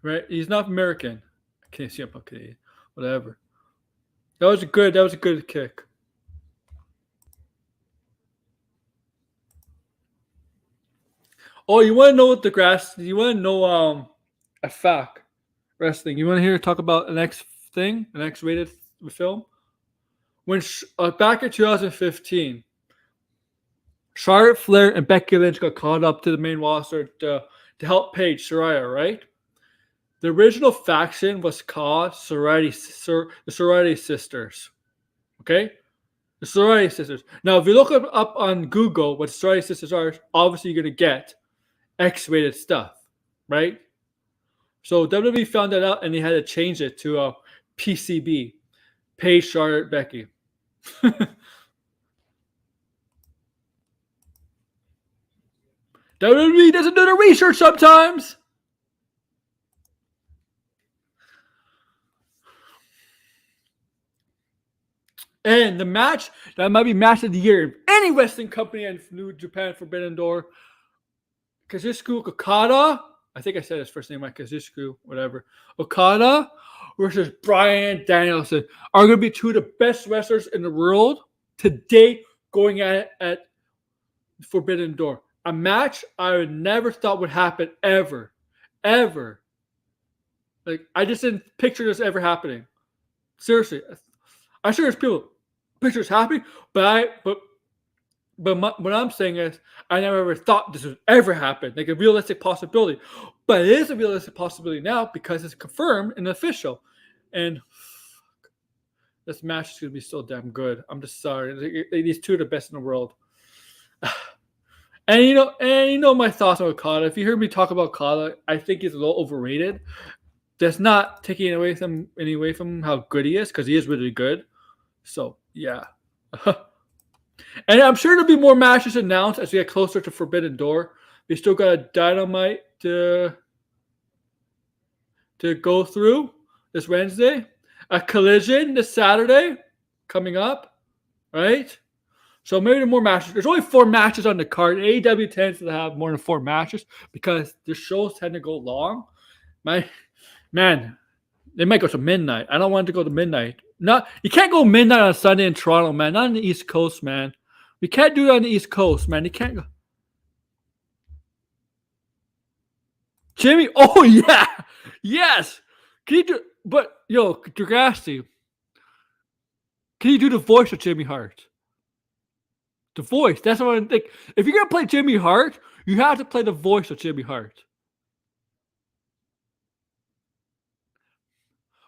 right. He's not American. I can't see CM Punk Canadian. Whatever. That was a good kick. Oh, you want to know you want to know a fact wrestling. You want to hear talk about the next thing, the next rated film? When back in 2015, Charlotte Flair and Becky Lynch got called up to the main roster to help Paige Saraya, right? The original faction was called the Sorority Sisters. Okay? The Sorority Sisters. Now, if you look up on Google what Sorority Sisters are, obviously you're going to get X-rated stuff, right? So WWE found that out and they had to change it to PCB, Paige, Charlotte, Becky. WWE doesn't do the research sometimes. And the match that might be match of the year in any wrestling company in New Japan Forbidden Door, Kazuchika Okada, I think I said his first name right, Kazuchika, whatever. Okada versus Bryan Danielson are going to be two of the best wrestlers in the world today going at it at Forbidden Door. A match I would never thought would happen ever. Ever. Like, I just didn't picture this ever happening. Seriously. I'm sure there's people pictures happening, but what I'm saying is I never ever thought this would ever happen. Like a realistic possibility. But it is a realistic possibility now because it's confirmed and official. And this match is going to be so damn good. I'm just sorry. These two are the best in the world. And you know my thoughts on Okada. If you heard me talk about Okada, I think he's a little overrated. That's not taking away from how good he is, because he is really good. So yeah. And I'm sure there'll be more matches announced as we get closer to Forbidden Door. We still got a Dynamite to go through this Wednesday. A Collision this Saturday coming up, right? So maybe more matches. There's only 4 matches on the card. AEW tends to have more than 4 matches because the shows tend to go long. Man, they might go to midnight. I don't want to go to midnight. You can't go midnight on Sunday in Toronto, man. Not on the East Coast, man. We can't do it on the East Coast, man. You can't go. Jimmy, oh yeah, yes. Can you do? But Degrassi, can you do the voice of Jimmy Hart? The voice. That's what I think. If you're gonna play Jimmy Hart, you have to play the voice of Jimmy Hart.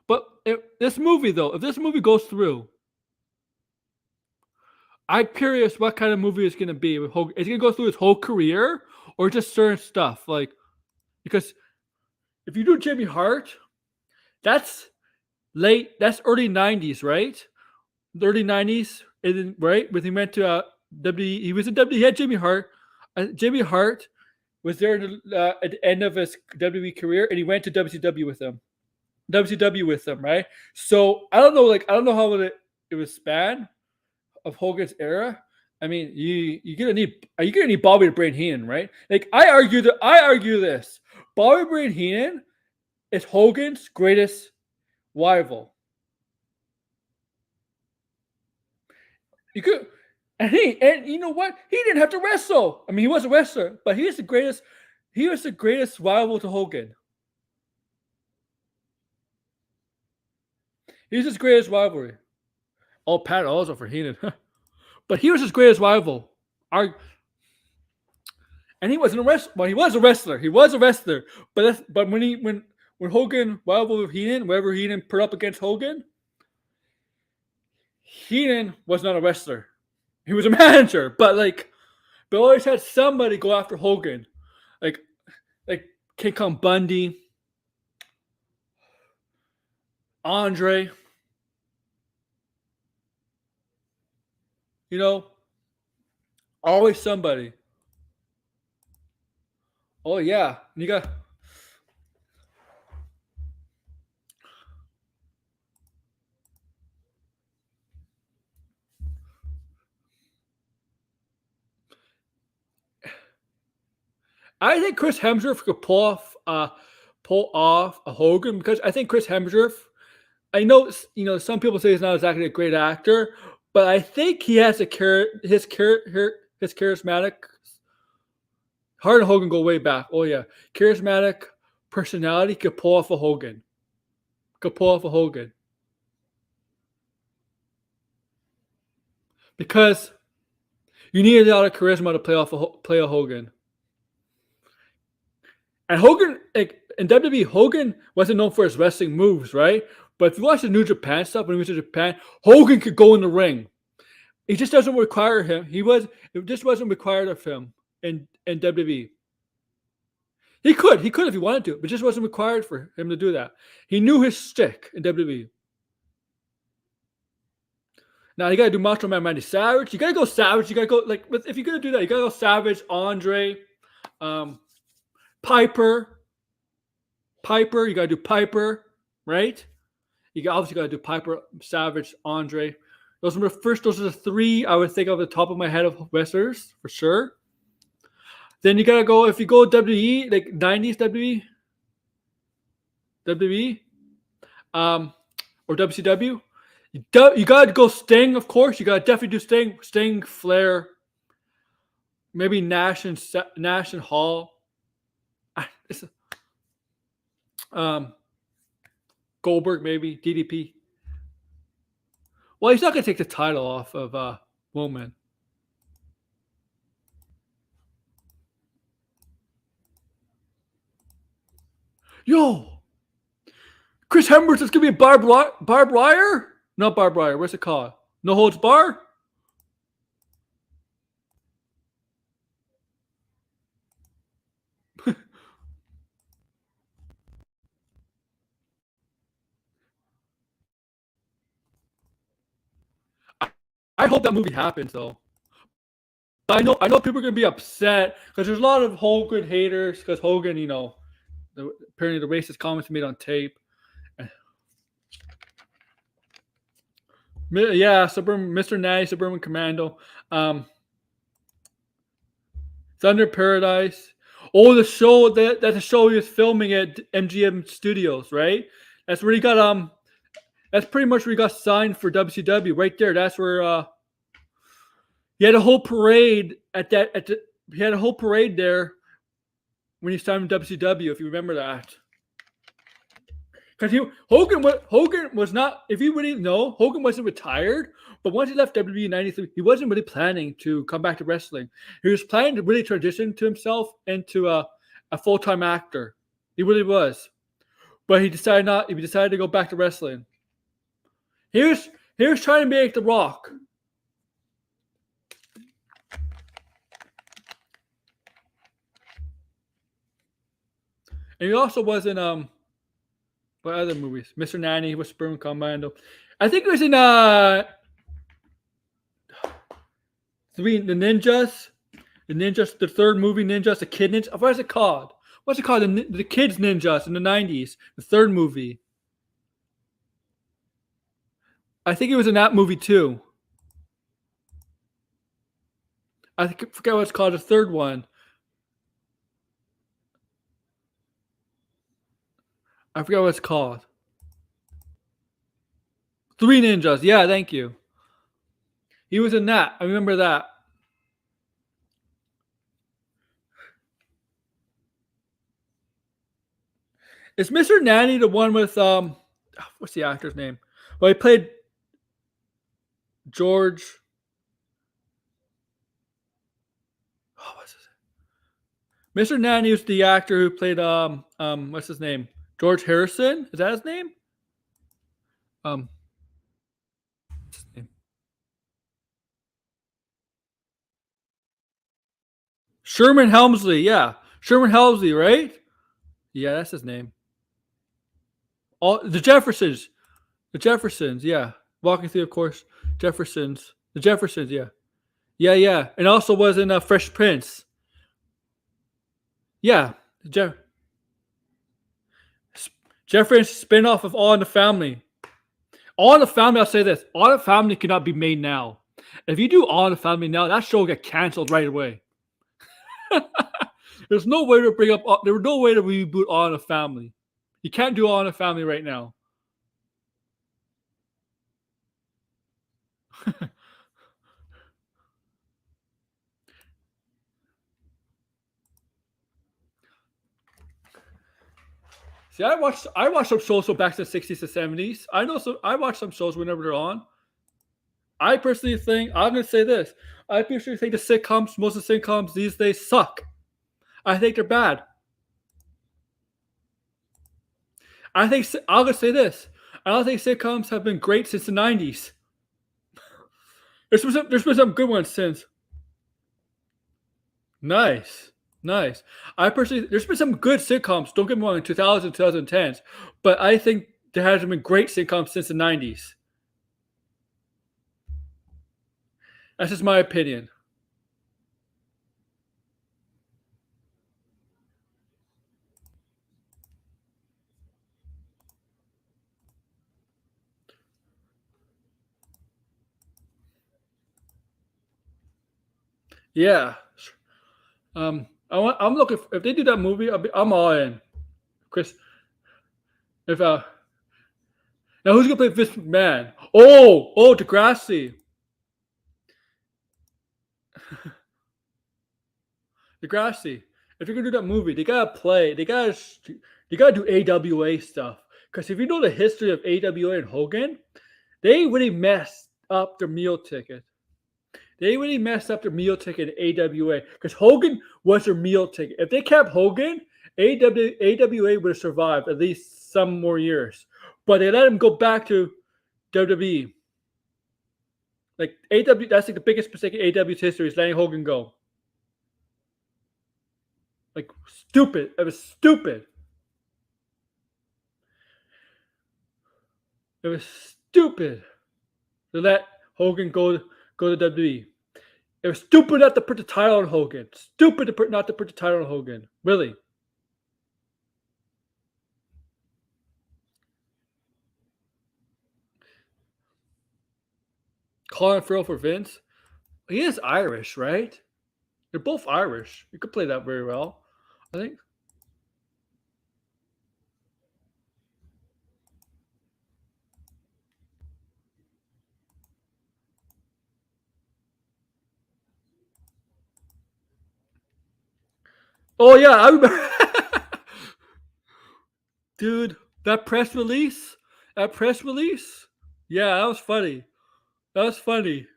But if this movie goes through, I'm curious what kind of movie it's going to be. Is it going to go through his whole career or just certain stuff? Because if you do Jimmy Hart, that's early 90s, right? The early 90s, right? When he went to WWE, he was in WWE, he had Jimmy Hart. Jimmy Hart was there at the end of his WWE career, and he went to WCW with them, right? So I don't know how it was span of Hogan's era. I mean, are you gonna need Bobby the Brain Heenan, right? Like I argue this. Bobby Brain Heenan is Hogan's greatest rival. You could, and you know what? He didn't have to wrestle. I mean, he was a wrestler, but he was the greatest rival to Hogan. He's his greatest rivalry. Oh, Pat also for Heenan. But he was his greatest rival. And he wasn't a wrestler. Well, he was a wrestler. But when Hogan rivaled with Heenan, wherever Heenan put up against Hogan, Heenan was not a wrestler. He was a manager. But they always had somebody go after Hogan. Like King Kong Bundy, Andre, always somebody. Oh yeah, you got. I think Chris Hemsworth could pull off a Hogan, because I think Chris Hemsworth. I know some people say he's not exactly a great actor, but I think he has his charismatic. Hart and Hogan go way back. Oh yeah, charismatic personality could pull off a Hogan. Because you need a lot of charisma to play a Hogan. And Hogan, in WWE, Hogan wasn't known for his wrestling moves, right? But if you watch the New Japan stuff, when he was in Japan, Hogan could go in the ring. It just doesn't require him. It just wasn't required of him in WWE. He could if he wanted to, but it just wasn't required for him to do that. He knew his stick in WWE. Now you gotta do Macho Man Randy Savage. You gotta go Savage. You gotta go if you're gonna do that, you gotta go Savage, Andre, Piper. You gotta do Piper, right? You obviously gotta do Piper, Savage, Andre. Those are the three I would think off the top of my head of wrestlers for sure. Then you gotta go if you go WWE, like 90s WWE, or WCW. You gotta go Sting, of course. You gotta definitely do Sting, Flair, maybe Nash and Hall. Goldberg, maybe DDP. Well, he's not gonna take the title off of Roman. Yo, Chris Hemsworth is gonna be a barbed wire? Not barbed wire. What's it called? No holds bar? I hope that movie happens though. But I know people are gonna be upset because there's a lot of Hogan haters because Hogan, apparently the racist comments made on tape. Yeah, Mr. Natty, Suburban Commando, Thunder Paradise. Oh, the show that's a show he was filming at MGM Studios, right? That's where he got That's pretty much where he got signed for WCW, right there. That's where he had a whole parade he had a whole parade there when he signed with WCW, if you remember that. Because Hogan was not, if you really know, Hogan wasn't retired, but once he left WWE in 93, he wasn't really planning to come back to wrestling. He was planning to really transition to himself into a full-time actor. He really was. But he decided to go back to wrestling. He was trying to make The Rock. And he also was in what other movies? Mr. Nanny, was Sperm Commando. I think it was in the Ninjas. The third movie, Ninjas, the Kid Ninjas. What is it called? What's it called? The Kids Ninjas in the 90s. The third movie. I think it was in that movie too. I forget what it's called. The third one. I forgot what it's called. Three Ninjas. Yeah, thank you. He was in that. I remember that. Is Mr. Nanny the one with what's the actor's name? Well, he played George. Oh, what's his name? Mr. Nanny was the actor who played what's his name? George Harrison? Is that his name? What's his name? Sherman Helmsley, yeah. Sherman Helmsley, right? Yeah, that's his name. The Jeffersons. The Jeffersons, yeah. Walking through, of course. Jeffersons. The Jeffersons, yeah. Yeah. And also was in Fresh Prince. Yeah. Jefferson's spin-off of All in the Family. All in the Family, I'll say this. All in the Family cannot be made now. If you do All in the Family now, that show will get canceled right away. There's no way to reboot All in the Family. You can't do All in the Family right now. See, I watched some shows back to the 60s to 70s. I watch some shows whenever they're on. I personally think, I'm going to say this. I personally think most of the sitcoms these days suck. I think they're bad. I'm going to say this. I don't think sitcoms have been great since the 90s. There's been some good ones since. Nice. Nice. I personally, there's been some good sitcoms. Don't get me wrong, in 2000s, 2010s, but I think there hasn't been great sitcoms since the 90s. That's just my opinion. Yeah. I'm looking. If they do that movie, I'm all in. Chris, if now who's gonna play Vince McMahon? Oh, Degrassi. Degrassi. If you're gonna do that movie, they gotta play. They gotta do AWA stuff. Because if you know the history of AWA and Hogan, they really messed up their meal ticket. They really messed up their meal ticket in AWA because Hogan was their meal ticket. If they kept Hogan, AWA would have survived at least some more years. But they let him go back to WWE. Like AW, that's like the biggest mistake in AW's history is letting Hogan go. Like stupid. It was stupid. It was stupid to let Hogan go to WWE. It was stupid not to put the title on Hogan. Stupid not to put the title on Hogan. Really. Colin Farrell for Vince. He is Irish, right? They're both Irish. You could play that very well, I think. Oh yeah, I remember. Dude, that press release. That press release. Yeah, that was funny. That was funny.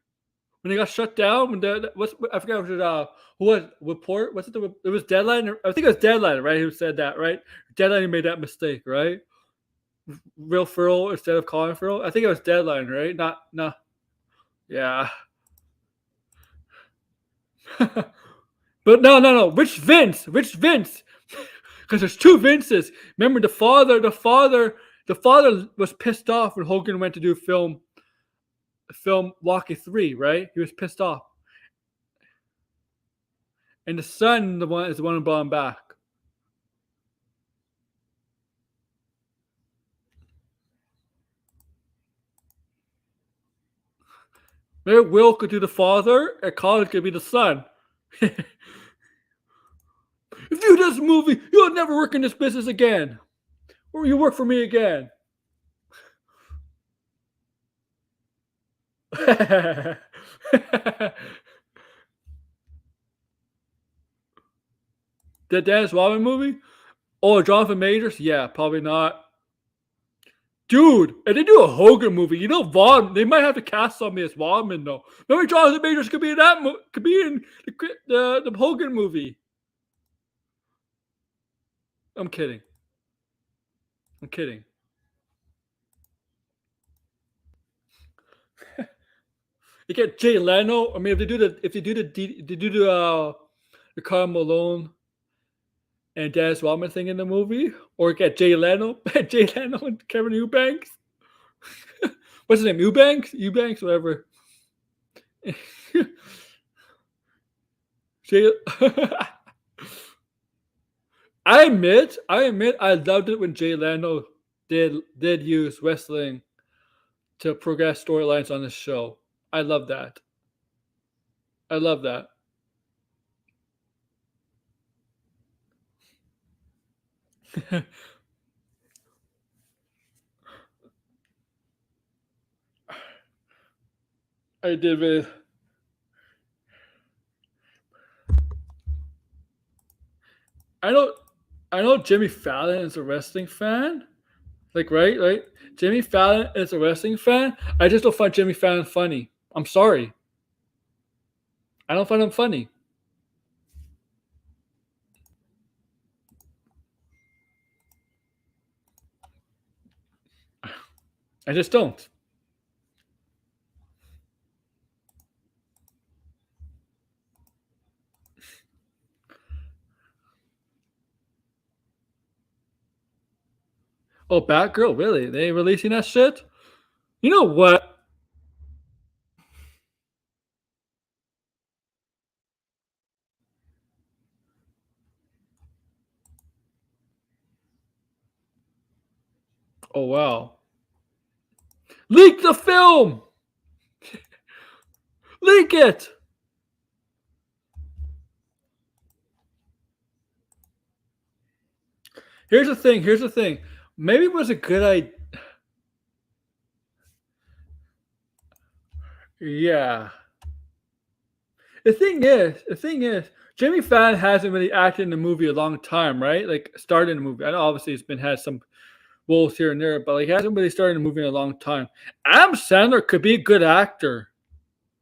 When they got shut down, when what's I forgot what it who was report? Was it it was Deadline? I think it was Deadline, right? Who said that, right? Deadline who made that mistake, right? Real Farrell instead of Colin Farrell. I think it was Deadline, right? Not no. Yeah. But no. Which Vince? Which Vince? Because there's two Vinces. Remember the father was pissed off when Hogan went to do film Rocky 3, right? He was pissed off. And the son is the one who brought him back. Maybe Will could do the father, and Colin could be the son. If you do this movie, you'll never work in this business again. Or you work for me again. The Dennis Rodman movie? Oh, Jonathan Majors? Yeah, probably not. Dude, if they do a Hogan movie, you know Vaughn, they might have to cast somebody as Vaughn though. Maybe Jonathan Majors could be in could be in the Hogan movie. I'm kidding. You get Jay Leno. I mean, if they do the Carl Malone and Dennis Rodman thing in the movie, or get Jay Leno, and Kevin Eubanks. What's his name? Eubanks, whatever. Jay. I admit, I loved it when Jay Leno did use wrestling to progress storylines on this show. I love that. I love that. I did with. I know Jimmy Fallon is a wrestling fan. Like, right? Jimmy Fallon is a wrestling fan. I just don't find Jimmy Fallon funny. I'm sorry. I don't find him funny. I just don't. Oh, Batgirl, really? They releasing that shit? You know what? Oh wow. Leak the film! Leak it! Here's the thing. Maybe it was a good idea. Yeah. The thing is, Jimmy Fallon hasn't really acted in the movie a long time, right? Like started in the movie. I know obviously it's been had some roles here and there, but like he hasn't really started in a movie in a long time. Adam Sandler could be a good actor,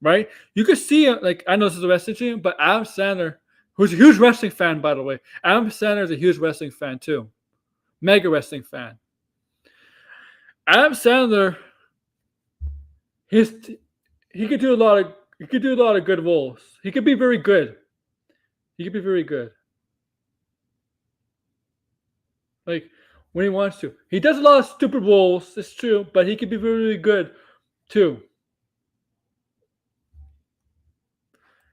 right? You could see him, like I know this is a wrestling team, but Adam Sandler, who's a huge wrestling fan, by the way. Adam Sandler is a huge wrestling fan too. Mega wrestling fan. Adam Sandler, he could do a lot of good roles. He could be very good. Like when he wants to. He does a lot of stupid roles, it's true, but he could be very, really good too.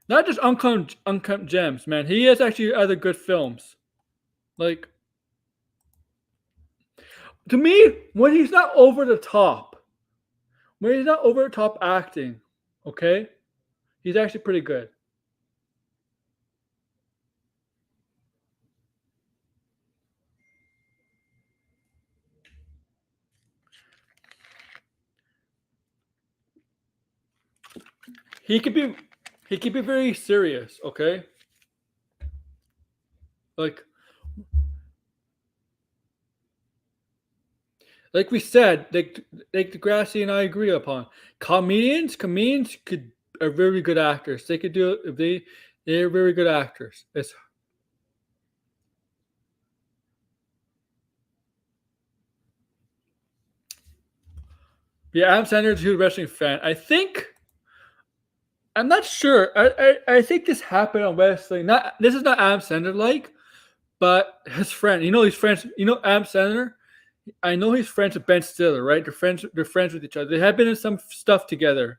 Not just uncut gems, man. He has actually other good films. Like to me, when he's not over the top acting, okay, he's actually pretty good. He could be very serious, okay? Like we said, like Degrassi and I agree upon. Comedians are very good actors. They could do it if they're very good actors. Yeah, Adam Sandler is a huge wrestling fan. I'm not sure. I think this happened on wrestling. This is not Adam Sandler like, but his friend. You know he's friends. You know Adam Sandler. I know he's friends with Ben Stiller, right? They're friends with each other. They have been in some stuff together.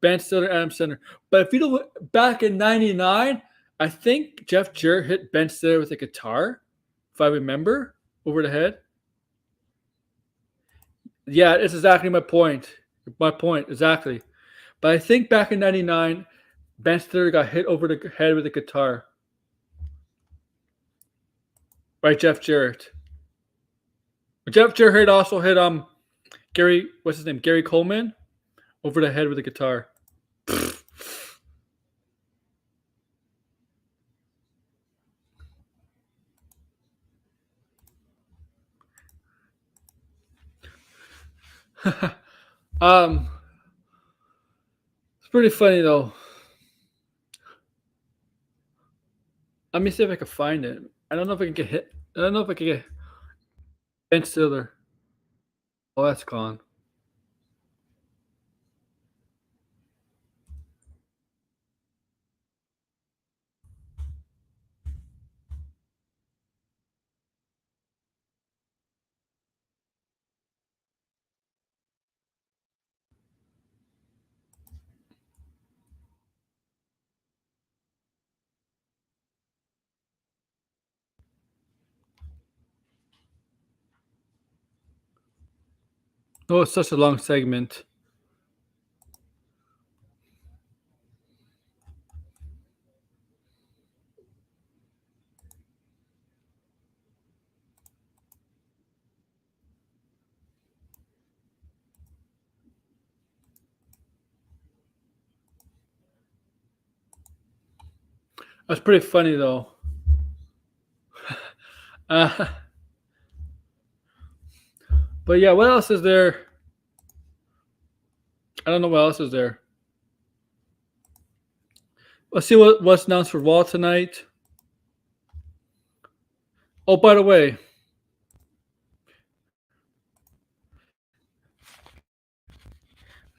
Ben Stiller, Adam Sandler. But if you look back in '99, I think Jeff Jarrett hit Ben Stiller with a guitar, if I remember, over the head. Yeah, it's exactly my point. My point, exactly. But I think back in '99, Ben Stiller got hit over the head with a guitar by Jeff Jarrett. Jeff Jarrett also hit Gary, what's his name? Gary Coleman over the head with a guitar. It's pretty funny though. Let me see if I can find it. I don't know if I can get hit. I don't know if I can get Ben Stiller. Oh, that's gone. Oh, it's such a long segment. That's pretty funny though. But yeah, what else is there? I don't know what else is there. Let's see what's announced for Raw tonight. Oh, by the way,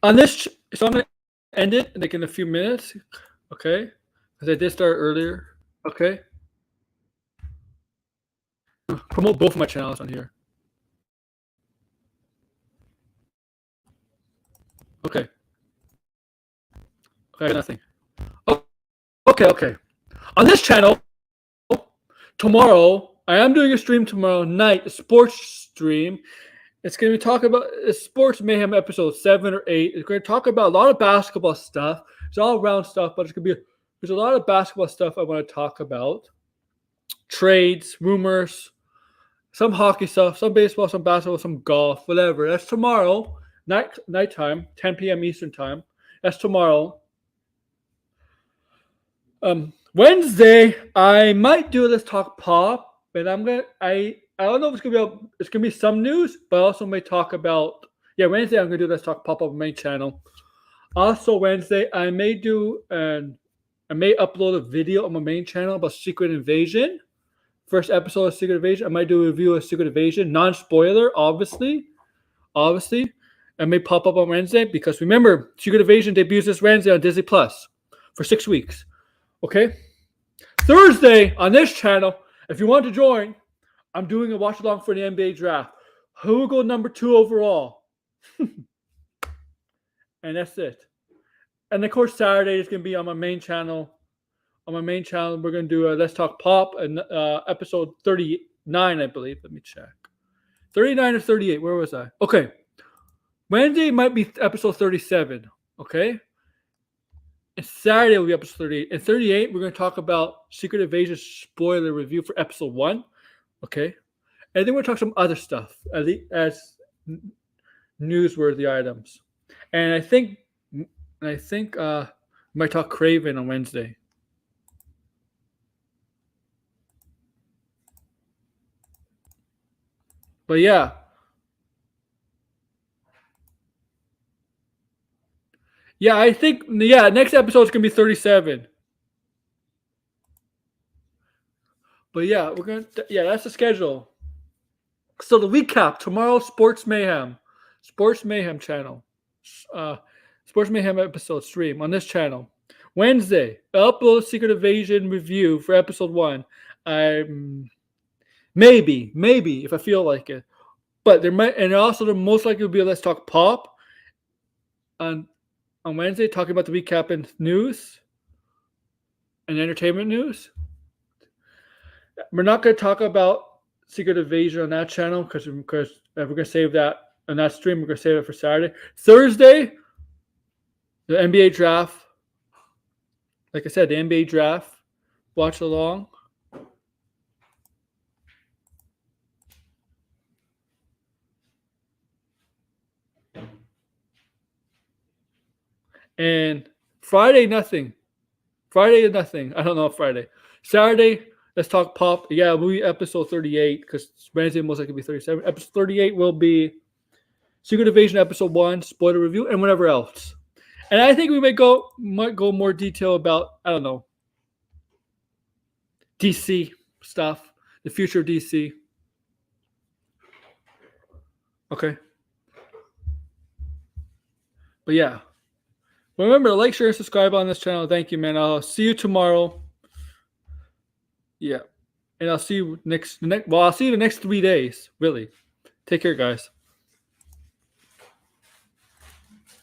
on this, so I'm gonna end it like in a few minutes, okay? Because I did start earlier, okay? Promote both of my channels on here. Okay. Okay, nothing. Oh, okay. On this channel, tomorrow, I am doing a stream tomorrow night, a sports stream. It's going to be talking about Sports Mayhem episode 7 or 8. It's going to talk about a lot of basketball stuff. It's all around stuff, but there's a lot of basketball stuff I want to talk about. Trades, rumors, some hockey stuff, some baseball, some basketball, some golf, whatever. That's tomorrow, nighttime, 10 p.m. Eastern time. That's tomorrow. Wednesday, I might do Let's Talk Pop, but I don't know if it's gonna be some news, but I also may talk about Wednesday I'm gonna do Let's Talk Pop on my main channel. Also Wednesday, I may upload a video on my main channel about Secret Invasion. First episode of Secret Invasion. I might do a review of Secret Invasion, non-spoiler, obviously. I may pop up on Wednesday because remember, Secret Invasion debuts this Wednesday on Disney Plus for 6 weeks. Okay. Thursday on this channel, if you want to join, I'm doing a watch along for the NBA draft. Who will go number 2 overall? And that's it. And of course, Saturday is going to be on my main channel. On my main channel, we're going to do a Let's Talk Pop and episode 39, I believe. Let me check. 39 or 38. Where was I? Okay. Wednesday might be episode 37. Okay. And Saturday will be episode 38. And 38, we're going to talk about Secret Invasion spoiler review for episode 1. Okay. And then we'll talk some other stuff as newsworthy items. And I think we might talk Craven on Wednesday. But yeah. Yeah, I think next episode is gonna be 37. But yeah, that's the schedule. So the recap tomorrow, Sports Mayhem channel, Sports Mayhem episode stream on this channel. Wednesday, upload Secret Invasion review for episode 1. Maybe if I feel like it, but there most likely will be a Let's Talk Pop on Wednesday, talking about the recap and news and entertainment news. We're not going to talk about Secret Invasion on that channel because we're going to save that on that stream. We're going to save it for Saturday. Thursday, the NBA draft. Like I said, the NBA draft. Watch along. And Friday, nothing. I don't know Friday. Saturday, Let's Talk Pop. Yeah, we'll be episode 38 because Wednesday most likely be 37. Episode 38 will be Secret Invasion episode 1, spoiler review, and whatever else. And I think we might go more detail about, I don't know, DC stuff, the future of DC. Okay. But yeah. Remember to like, share, and subscribe on this channel. Thank you, man. I'll see you tomorrow. Yeah. And I'll see you I'll see you the next 3 days. Really. Take care, guys.